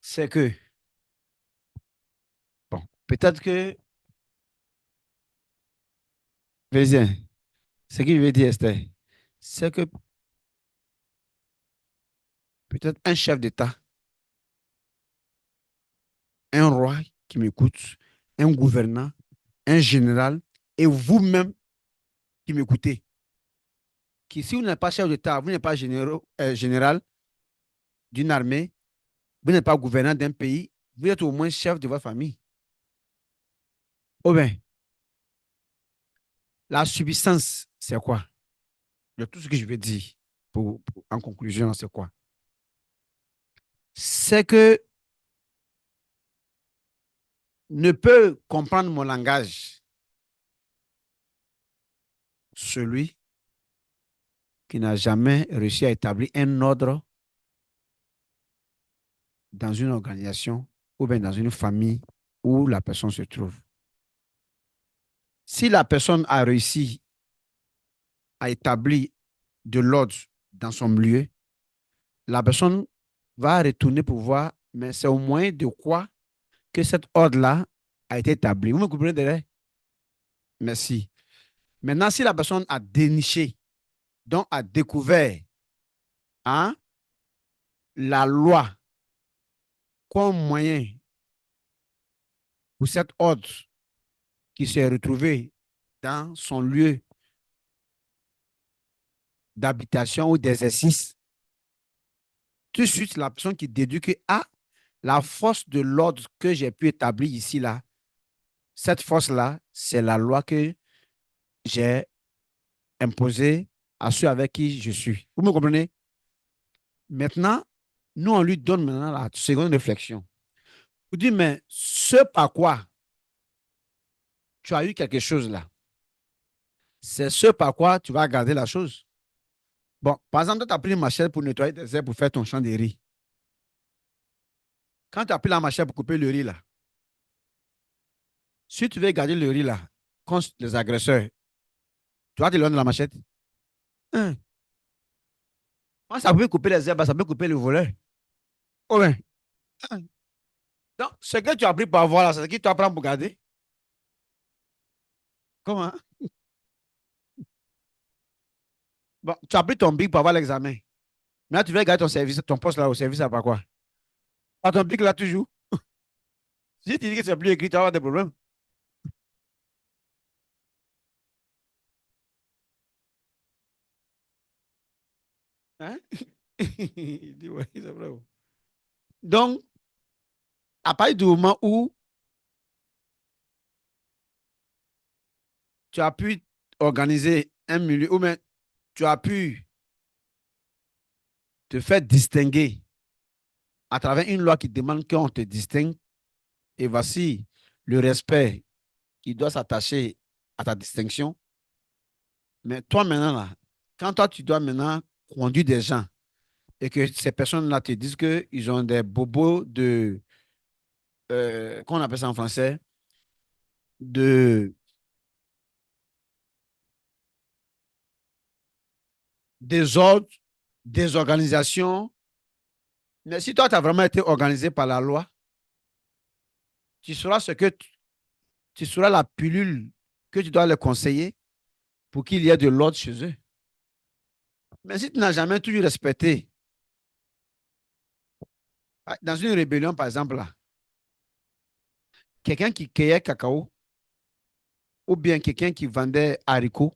C'est que, bon, peut-être que, vas-y, ce que je veux dire, Esther, c'est que peut-être un chef d'État, un roi qui m'écoute, un gouvernant, un général, et vous-même qui m'écoutez, qui si vous n'êtes pas chef d'État, vous n'êtes pas général d'une armée, vous n'êtes pas gouvernant d'un pays, vous êtes au moins chef de votre famille. Oh bien, la subsistance, c'est quoi? De tout ce que je vais dire en conclusion, c'est quoi? C'est que ne peut comprendre mon langage celui qui n'a jamais réussi à établir un ordre dans une organisation ou bien dans une famille où la personne se trouve. Si la personne a réussi à établir de l'ordre dans son milieu, la personne va retourner pour voir, mais c'est au moyen de quoi que cet ordre-là a été établi. Vous me comprenez derrière? Merci. Maintenant, si la personne a déniché, donc a découvert, hein, la loi comme moyen pour cet ordre qui s'est retrouvé dans son lieu d'habitation ou d'exercice, tout de suite, la personne qui déduit que ah, la force de l'ordre que j'ai pu établir ici, là, cette force-là, c'est la loi que j'ai imposée à ceux avec qui je suis. Vous me comprenez? Maintenant, nous, on lui donne maintenant la seconde réflexion. Vous dites, mais ce par quoi tu as eu quelque chose là, c'est ce par quoi tu vas garder la chose. Bon, par exemple, tu as pris une machette pour nettoyer tes herbes pour faire ton champ de riz. Quand tu as pris la machette pour couper le riz là, si tu veux garder le riz là, contre les agresseurs, tu vas te donner la machette. Hein? Ça peut couper les herbes, ça peut couper le voleur. Oh ben, hein? Donc, ce que tu as pris pour avoir là, c'est ce que tu apprends pour garder. Comment? Bon, tu as pris ton bic pour avoir l'examen. Maintenant, tu veux garder ton service, ton poste là au service, ça va quoi? Pas ton bic là toujours. Si tu dis que c'est plus écrit, tu vas avoir des problèmes. Hein? Il dit, ouais, c'est vrai. Donc, à partir du moment où tu as pu organiser un milieu, ou bien tu as pu te faire distinguer à travers une loi qui demande qu'on te distingue. Et voici le respect qui doit s'attacher à ta distinction. Mais toi, maintenant, là, quand toi, tu dois maintenant conduire des gens et que ces personnes-là te disent qu'ils ont des bobos de, qu'on appelle ça en français, de désordre, désorganisation. Mais si toi, tu as vraiment été organisé par la loi, tu sauras ce que tu sauras la pilule que tu dois leur conseiller pour qu'il y ait de l'ordre chez eux. Mais si tu n'as jamais toujours respecté, dans une rébellion, par exemple, là, quelqu'un qui cueillait cacao ou bien quelqu'un qui vendait haricots,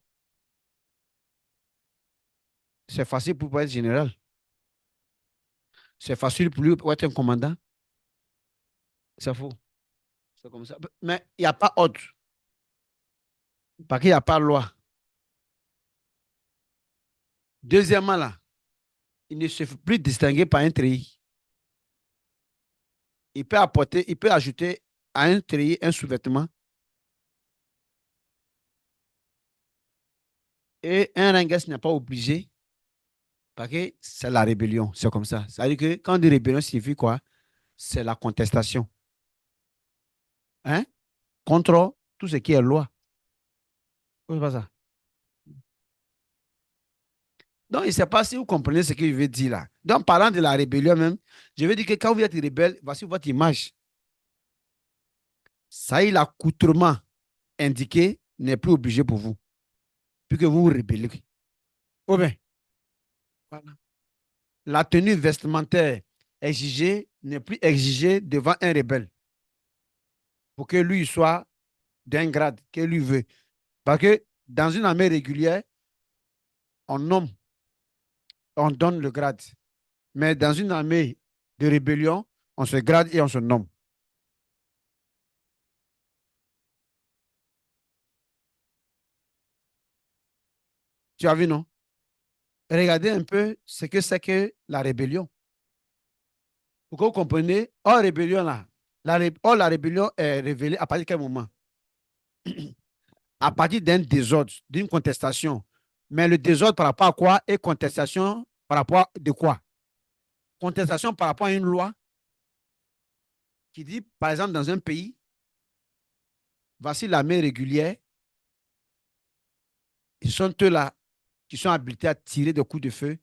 c'est facile pour être général. C'est facile pour lui pour être un commandant. C'est faux. C'est comme ça. Mais il n'y a pas ordre. Parce qu'il n'y a pas loi. Deuxièmement, là, il ne se fait plus distinguer par un treillis. Il peut ajouter à un treillis un sous-vêtement et un ringues n'est pas obligé parce que c'est la rébellion. C'est comme ça. Ça veut dire que quand on dit rébellion, signifie quoi? C'est la contestation. Hein? Contre tout ce qui est loi. C'est pas ça. Donc, il ne sait pas si vous comprenez ce que je veux dire là. Donc, parlant de la rébellion même, je veux dire que quand vous êtes rebelle, voici votre image. Ça y est, l'accoutrement indiqué n'est plus obligé pour vous, puisque vous vous rébellez. Oh bien, voilà. La tenue vestimentaire exigée n'est plus exigée devant un rebelle pour que lui soit d'un grade que lui veut. Parce que dans une armée régulière, on nomme, on donne le grade. Mais dans une armée de rébellion, on se grade et on se nomme. Tu as vu, non? Regardez un peu ce que c'est que la rébellion. Pour que vous compreniez, hors rébellion, là, la rébellion est révélée à partir de quel moment? À partir d'un désordre, d'une contestation. Mais le désordre par rapport à quoi et contestation par rapport à de quoi? Contestation par rapport à une loi qui dit, par exemple, dans un pays, voici l'armée régulière, ils sont eux là qui sont habilités à tirer des coups de feu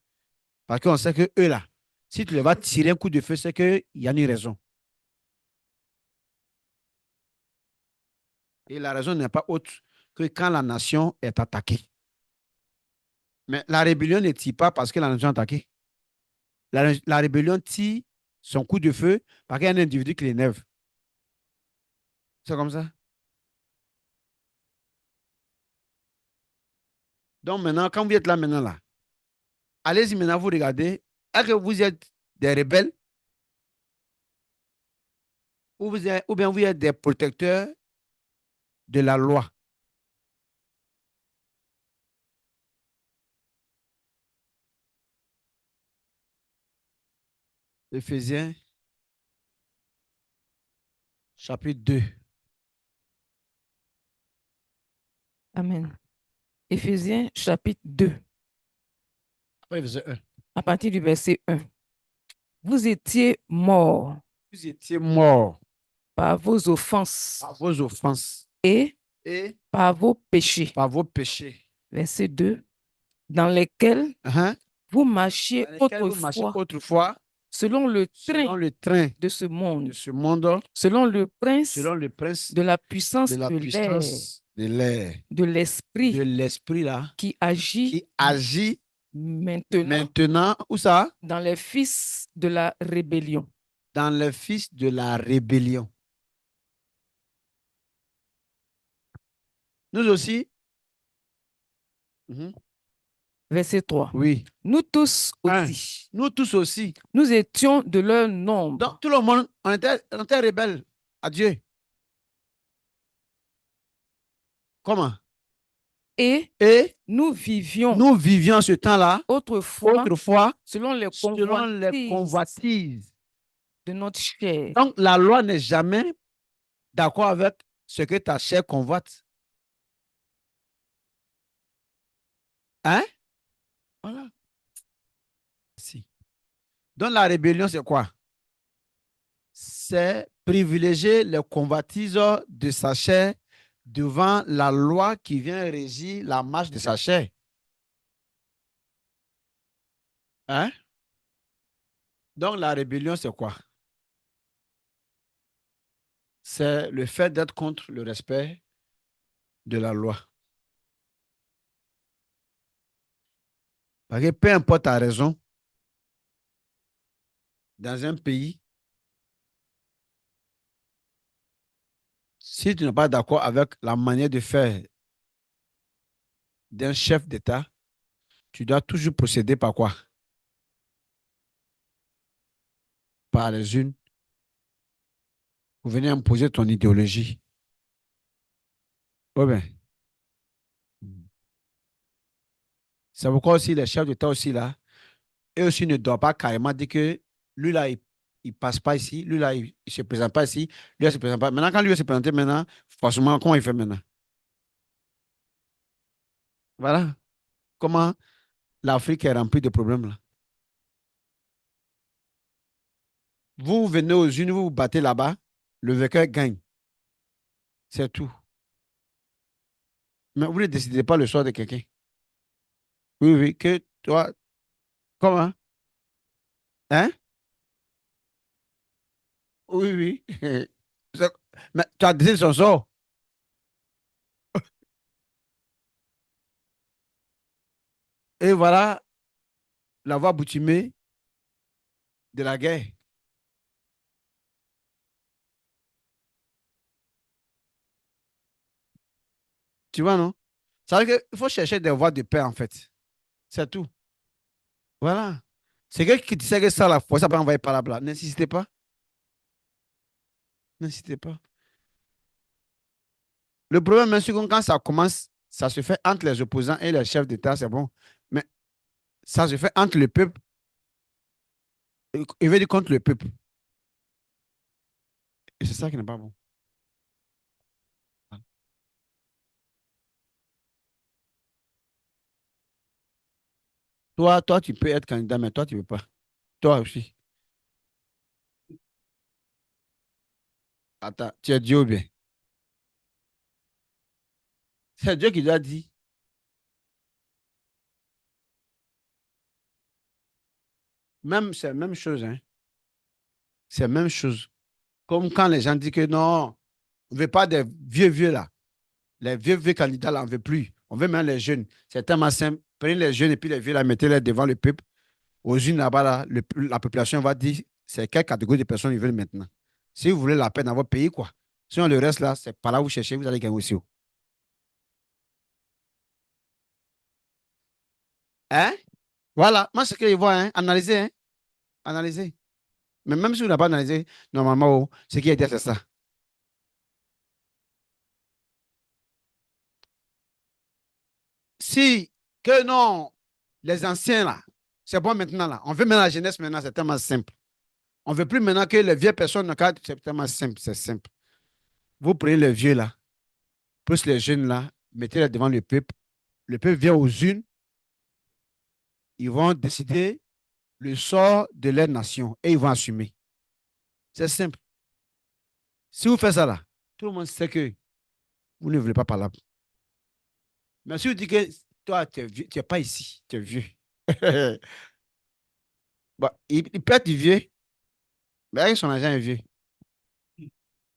parce qu'on sait que eux là, si tu les vas tirer un coup de feu, c'est qu'il y a une raison. Et la raison n'est pas autre que quand la nation est attaquée. Mais la rébellion ne tire pas parce que la nation est attaquée. La rébellion tire son coup de feu parce qu'il y a un individu qui l'énerve. C'est comme ça. Donc maintenant, quand vous êtes là maintenant, là, allez-y maintenant, vous regardez. Est-ce que vous êtes des rebelles ou bien vous êtes des protecteurs de la loi? Éphésiens, chapitre 2. Amen. Éphésiens chapitre 2, Après, verset 1. à partir du verset 1. Vous étiez morts Vous étiez morts par vos offenses par vos offenses et et par vos péchés. par vos péchés. Verset 2. Dans lesquels Hein? vous marchiez Dans lesquels vous marchez autrefois autrefois selon le selon train le train de ce monde, de ce monde, selon le prince selon le prince de la puissance de la de l'air, puissance de l'air, de de l'esprit l'esprit là, qui agit qui agit maintenant maintenant, où ça? dans les fils de la rébellion. Dans le fils de la rébellion. Nous aussi, Verset 3. oui. Nous tous Un, aussi, nous tous aussi. nous étions de leur nombre Donc, tout le monde, on était rebelles à Dieu. Comment? et Et nous vivions nous vivions ce temps-là, autrefois autrefois, selon les selon les convoitises convoitises de notre chair. Donc, la loi n'est jamais d'accord avec ce que ta chair convoite. Hein? Voilà. Si. Donc, la rébellion, c'est quoi? C'est privilégier les convoitises de sa chair devant la loi qui vient régir la marche de sa chair. Hein? Donc, la rébellion, c'est quoi? C'est le fait d'être contre le respect de la loi. Parce que peu importe ta raison, dans un pays, si tu n'es pas d'accord avec la manière de faire d'un chef d'État, tu dois toujours procéder par quoi? Par les unes pour venir imposer ton idéologie. Oh bien. C'est pourquoi aussi les chefs d'État aussi là, eux aussi ne doivent pas carrément dire que lui là, il ne passe pas ici, lui là, il ne se présente pas ici, lui là, il ne se présente pas. Maintenant, quand lui va se présenter maintenant, forcément, comment il fait maintenant? Voilà. Comment l'Afrique est remplie de problèmes là. Vous venez aux unes, vous vous battez là-bas, le vainqueur gagne. C'est tout. Mais vous ne décidez pas le sort de quelqu'un. Oui, oui, que toi, comment? Hein? Oui, oui. Mais tu as décidé son sort. Et voilà la voie boutimée de la guerre. Tu vois, non? Ça veut dire qu'il faut chercher des voies de paix, en fait. C'est tout. Voilà. C'est quelqu'un qui te sait que ça, la force, ça peut envoyer par là. N'insistez pas. N'insistez pas. Le problème, c'est que quand ça commence, ça se fait entre les opposants et les chefs d'État, c'est bon. Mais ça se fait entre le peuple, il veut dire contre le peuple. Et c'est ça qui n'est pas bon. Toi, tu peux être candidat, mais toi, tu ne veux pas. Toi aussi. Attends, tu es Dieu ou bien? C'est Dieu qui lui a dit. Même, c'est la même chose, hein. C'est la même chose. Comme quand les gens disent que non, on ne veut pas des vieux là. Les vieux candidats là, on ne veut plus. On veut même les jeunes. C'est tellement simple. Prenez les jeunes et puis les vieux là, mettez-les devant le peuple. Aux unes là-bas, là, la population va dire c'est quelle catégorie de personnes ils veulent maintenant. Si vous voulez la paix dans votre pays, quoi. Sinon, le reste là, c'est par là où vous cherchez, vous allez gagner aussi. Hein? Voilà. Moi, c'est ce qu'ils voient, hein. Analysez, hein. Analysez. Mais même si vous n'avez pas analysé, normalement, oh, ce qui est dit, c'est ça. Si, que non, les anciens là, c'est bon maintenant là. On veut maintenant la jeunesse maintenant, c'est tellement simple. On ne veut plus maintenant que les vieilles personnes, c'est tellement simple, c'est simple. Vous prenez les vieux là, plus les jeunes là, mettez-les devant le peuple vient aux unes, ils vont décider le sort de leur nation et ils vont assumer. C'est simple. Si vous faites ça là, tout le monde sait que vous ne voulez pas parler. Mais si vous dites que toi, tu es vieux, tu n'es pas ici, tu es vieux. Bon, il peut être vieux, mais avec son agent est vieux.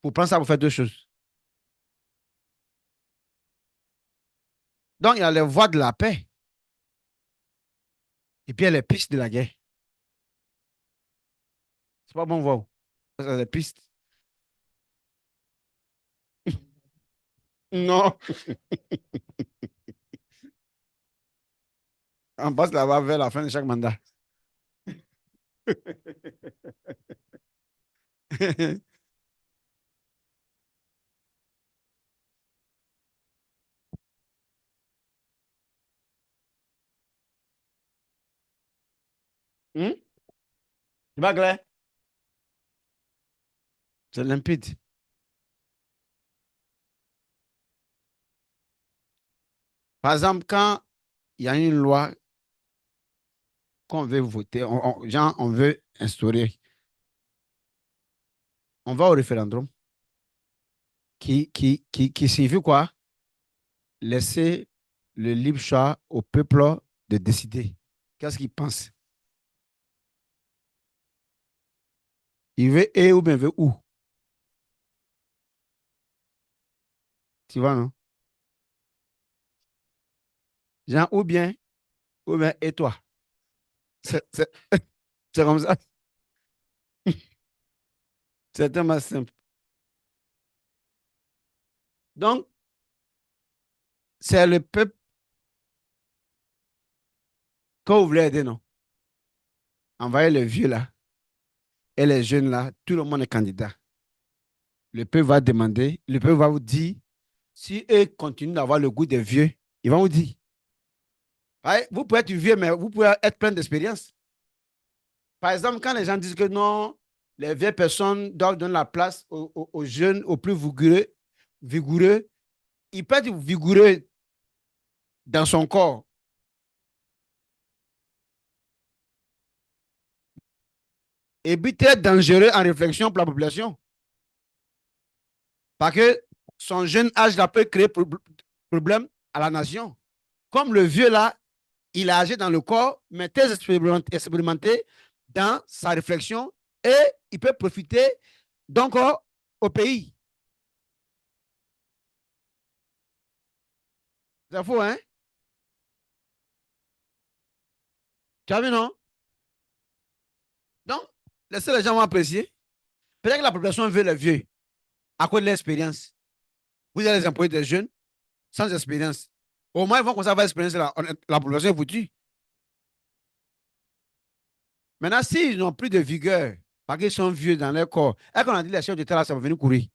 Pour prendre ça, vous faites deux choses. Donc, il y a les voies de la paix et puis il y a les pistes de la guerre. C'est pas bon, voir. C'est les pistes. Non, on passe là-bas vers la fin de chaque mandat. Hmm? C'est pas clair? C'est limpide. Par exemple, quand il y a une loi qu'on veut voter, genre, on veut instaurer, on va au référendum qui signifie quoi? Laisser le libre choix au peuple de décider. Qu'est-ce qu'il pense? Il veut et ou bien il veut où? Tu vois, non? Genre, ou bien et toi. C'est c'est comme ça. C'est tellement simple. Donc, c'est le peuple que vous voulez aider, non? Envoyez les vieux là et les jeunes là, tout le monde est candidat. Le peuple va demander, le peuple va vous dire, si eux continuent d'avoir le goût des vieux, ils vont vous dire. Ouais, vous pouvez être vieux, mais vous pouvez être plein d'expérience. Par exemple, quand les gens disent que non, les vieilles personnes doivent donner la place aux jeunes, aux plus vigoureux, il peut être vigoureux dans son corps et puis très dangereux en réflexion pour la population. Parce que son jeune âge là peut créer problème à la nation. Comme le vieux là, il est âgé dans le corps, mais très expérimenté dans sa réflexion et il peut profiter donc au pays. C'est faux, hein? Tu as vu, non? Donc, laissez les gens apprécier. Peut-être que la population veut les vieux à cause de l'expérience. Vous allez les employer des jeunes sans expérience. Au moins, ils vont commencer à avoir l'expérience, la population est foutue. Maintenant, s'ils n'ont plus de vigueur, parce qu'ils sont vieux dans leur corps, et qu'on a dit les chefs d'État là, ça va venir courir.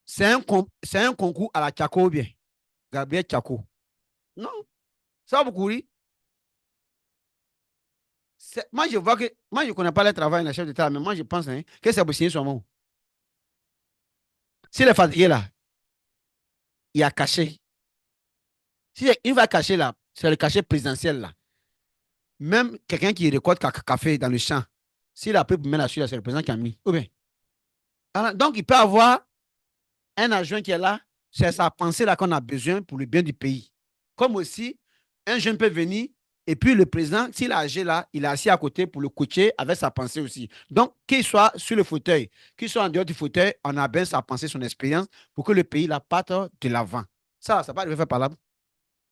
C'est un concours à la Tchako ou bien. Gabriel Tchako. Non, ça va vous courir. Moi, je vois que. Moi, je ne connais pas le travail des chefs d'État, mais moi, je pense hein, que c'est pour signer son mot. S'il est fatigué là, il a caché. Il va cacher là, c'est le cachet présidentiel là. Même quelqu'un qui récolte café dans le champ, s'il a pris pour mettre la suite, c'est le président qui a mis. Ou bien. Alors, donc, il peut avoir un adjoint qui est là, c'est sa pensée là qu'on a besoin pour le bien du pays. Comme aussi, un jeune peut venir et puis le président, s'il est âgé là, il est assis à côté pour le coacher avec sa pensée aussi. Donc, qu'il soit sur le fauteuil, qu'il soit en dehors du fauteuil, on a bien sa pensée, son expérience pour que le pays la parte de l'avant. Ça pas faire par là.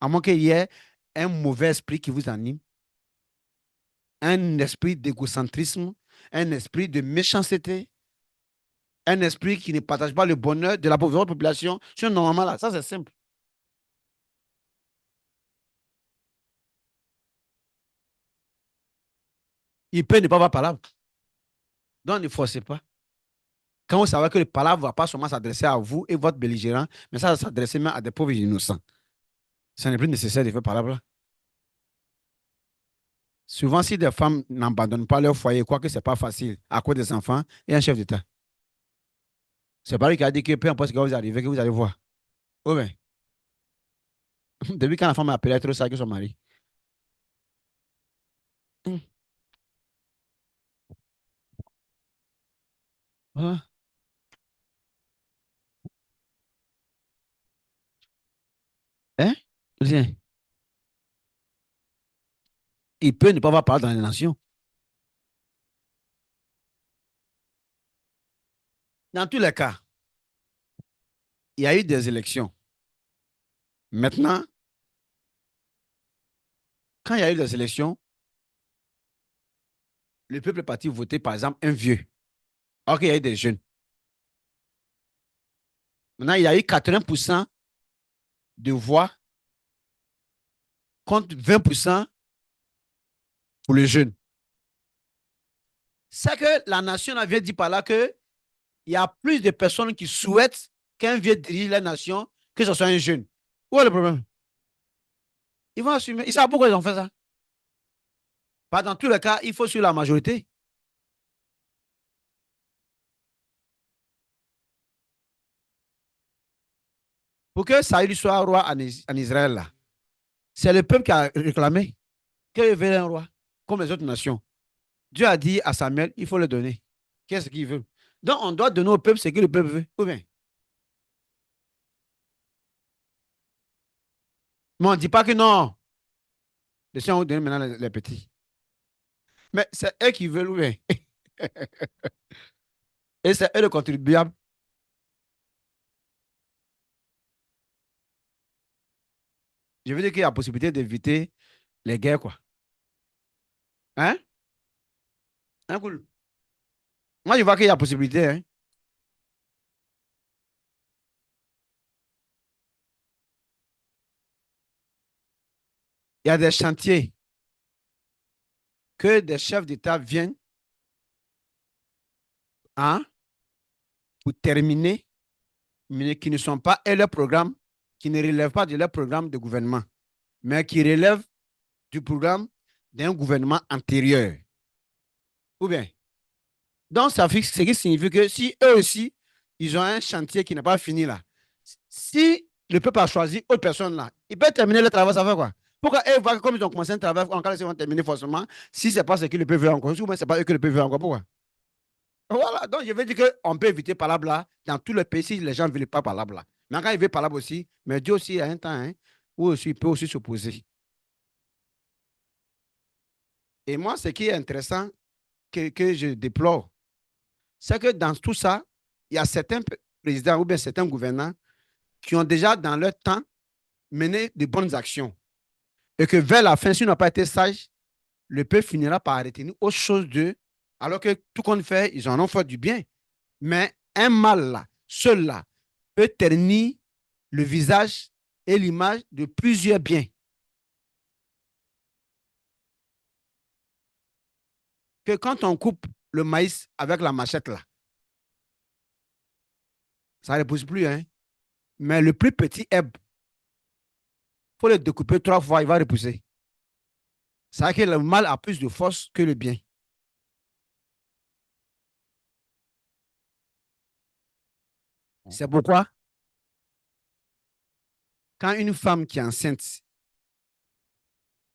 À moins qu'il y ait un mauvais esprit qui vous anime, un esprit d'égocentrisme, un esprit de méchanceté, un esprit qui ne partage pas le bonheur de la population. C'est normal là, ça c'est simple. Il peut ne pas avoir parole. Donc, ne forcez pas. Quand vous savez que le parole ne va pas seulement s'adresser à vous et votre belligérant, mais ça va s'adresser même à des pauvres innocents. Ce n'est plus nécessaire de faire parole. Souvent, si des femmes n'abandonnent pas leur foyer, quoique ce n'est pas facile, à cause des enfants et un chef d'État. C'est pas lui qui a dit que peu importe ce que vous arrivez, que vous allez voir. Oh ben, depuis quand la femme a appelé à être ça que son mari. Hum. Ah, hein? Tiens, il peut ne pas avoir parole dans les nations. Dans tous les cas, il y a eu des élections. Maintenant, quand il y a eu des élections, le peuple est parti voter, par exemple, un vieux. Alors qu'il y a eu des jeunes. Maintenant, il y a eu 80% de voix contre 20% pour les jeunes. C'est que la nation vient dire par là qu'il y a plus de personnes qui souhaitent qu'un vieux dirige la nation que ce soit un jeune. Où est le problème? Ils vont assumer. Ils savent pourquoi ils ont fait ça. Pas dans tous les cas, il faut suivre la majorité. Pour que Saül soit roi en Israël, là, c'est le peuple qui a réclamé qu'il veut un roi, comme les autres nations. Dieu a dit à Samuel, il faut le donner. Qu'est-ce qu'il veut? Donc, on doit donner au peuple ce que le peuple veut. Ou bien, mais on ne dit pas que non. Les gens vont donner maintenant les petits. Mais c'est eux qui veulent, ou bien. Et c'est eux le contribuable. Je veux dire qu'il y a la possibilité d'éviter les guerres, quoi. Hein? Hein, cool. Moi, je vois qu'il y a possibilité. Hein. Il y a des chantiers que des chefs d'État viennent hein, pour terminer, mais qui ne sont pas, et leur programme, qui ne relèvent pas de leur programme de gouvernement, mais qui relèvent du programme d'un gouvernement antérieur. Ou bien, donc ça fixe, ce qui signifie que si eux aussi, ils ont un chantier qui n'est pas fini là, si le peuple a choisi autre personne là, ils peuvent terminer le travail, ça fait quoi? Pourquoi eux voient que comme ils ont commencé un travail, encore ils vont terminer forcément, si ce n'est pas ce que le peuple veut encore, ou bien ce n'est pas eux que le peuple veut encore, pourquoi? Voilà, donc je veux dire qu'on peut éviter par là dans tous les pays si les gens ne veulent pas par là. Mais quand ils veulent par là aussi, mais Dieu aussi a un temps hein, où aussi, il peut aussi s'opposer. Et moi, ce qui est intéressant, que je déplore, c'est que dans tout ça, il y a certains présidents ou bien certains gouvernants qui ont déjà dans leur temps mené de bonnes actions. Et que vers la fin, s'ils n'ont pas été sages, le peuple finira par retenir autre chose d'eux, alors que tout compte fait, ils en ont fait du bien. Mais un mal là, seul là, peut ternir le visage et l'image de plusieurs biens. Que quand on coupe le maïs avec la machette là, ça ne repousse plus. Hein? Mais le plus petit herbe, il faut le découper 3 fois, il va repousser. C'est vrai que le mal a plus de force que le bien. C'est pourquoi, quand une femme qui est enceinte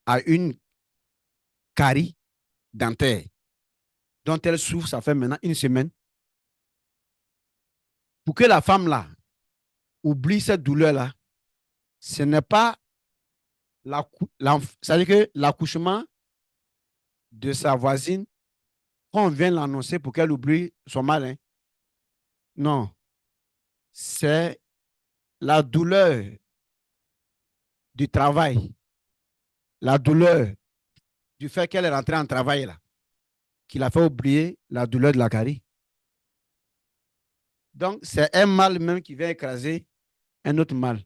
a une carie dentaire dont elle souffre, ça fait maintenant une semaine, pour que la femme là oublie cette douleur-là, ce n'est pas c'est-à-dire que l'accouchement de sa voisine, quand on vient l'annoncer pour qu'elle oublie son mal, hein, non, c'est la douleur du travail, la douleur du fait qu'elle est rentrée en travail là, qui l'a fait oublier la douleur de la carie. Donc, c'est un mal même qui vient écraser un autre mal.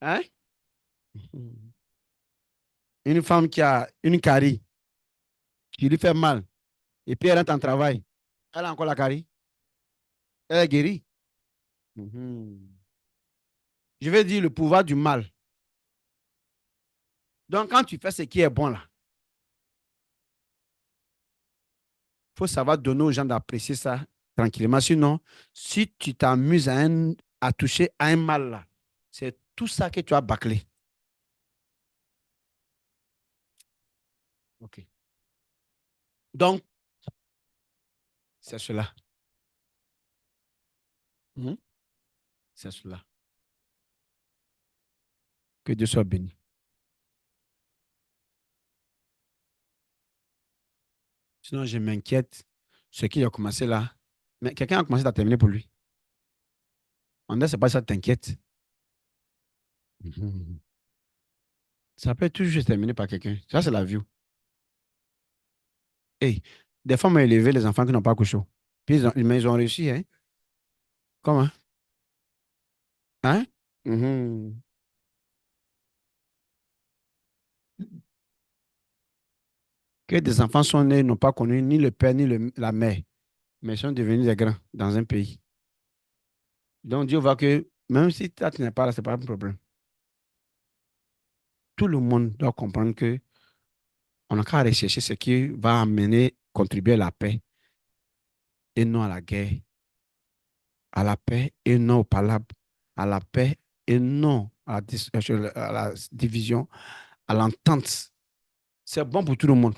Hein? Une femme qui a une carie, qui lui fait mal, et puis elle rentre en travail, elle a encore la carie, elle est guérie. Mhm. Je vais dire le pouvoir du mal. Donc, quand tu fais ce qui est bon là, il faut savoir donner aux gens d'apprécier ça tranquillement. Sinon, si tu t'amuses à toucher à un mal là, c'est tout ça que tu as bâclé. OK. Donc, c'est cela. Mhm. C'est cela. Que Dieu soit béni. Sinon, je m'inquiète. Ce qui a commencé là. Mais quelqu'un a commencé à terminer pour lui. On ne sait pas si ça t'inquiète. Mhm. Ça peut toujours se terminer par quelqu'un. Ça, c'est la vie. Hey, des femmes ont élevé les enfants qui n'ont pas couché. Puis mais ils ont réussi. Hein? Comment? Hein? Mhm. Que des enfants sont nés, n'ont pas connu ni le père ni la mère, mais sont devenus des grands dans un pays. Donc Dieu voit que même si toi, tu n'es pas là, ce n'est pas un problème. tout le monde doit comprendre que on n'a qu'à rechercher ce qui va amener, contribuer à la paix et non à la guerre, à la paix et non au palabre, à la paix et non à la division, à l'entente. C'est bon pour tout le monde.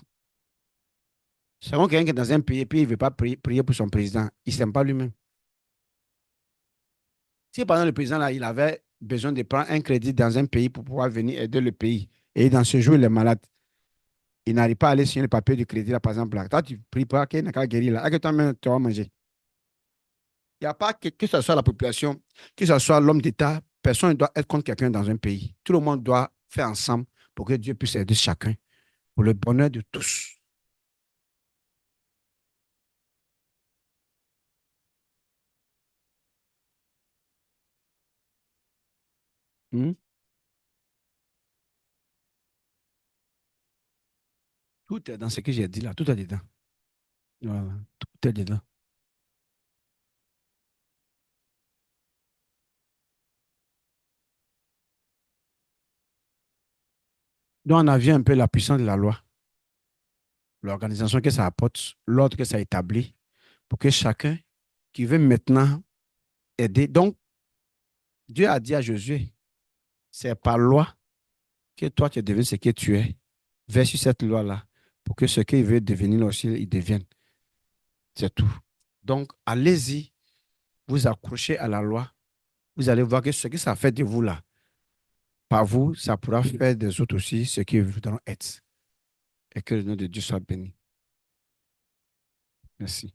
C'est comme quelqu'un qui est dans un pays et puis il ne veut pas prier pour son président. Il ne s'aime pas lui-même. Si par exemple le président, là, il avait besoin de prendre un crédit dans un pays pour pouvoir venir aider le pays, et dans ce jour, il est malade, il n'arrive pas à aller signer le papier du crédit, là, par exemple, là. Toi, tu ne pries pas qu'il n'a qu'à guérir, là. Que toi-même, tu vas manger. Il n'y a pas que ce soit la population, que ce soit l'homme d'État, personne ne doit être contre quelqu'un dans un pays. Tout le monde doit faire ensemble pour que Dieu puisse aider chacun, pour le bonheur de tous. Hmm? Tout est dans ce que j'ai dit là, tout est dedans. Voilà, tout est dedans. Donc, on a vu un peu la puissance de la loi, l'organisation que ça apporte, l'ordre que ça établit, pour que chacun qui veut maintenant aider. Donc, Dieu a dit à Josué, c'est par loi que toi, tu es devenu ce que tu es, versus cette loi-là, pour que ce qu'il veut devenir aussi, il devienne. C'est tout. Donc, allez-y, vous accrochez à la loi, vous allez voir que ce que ça fait de vous là, par vous, ça pourra faire des autres aussi ce qu'ils voudront être. Et que le nom de Dieu soit béni. Merci.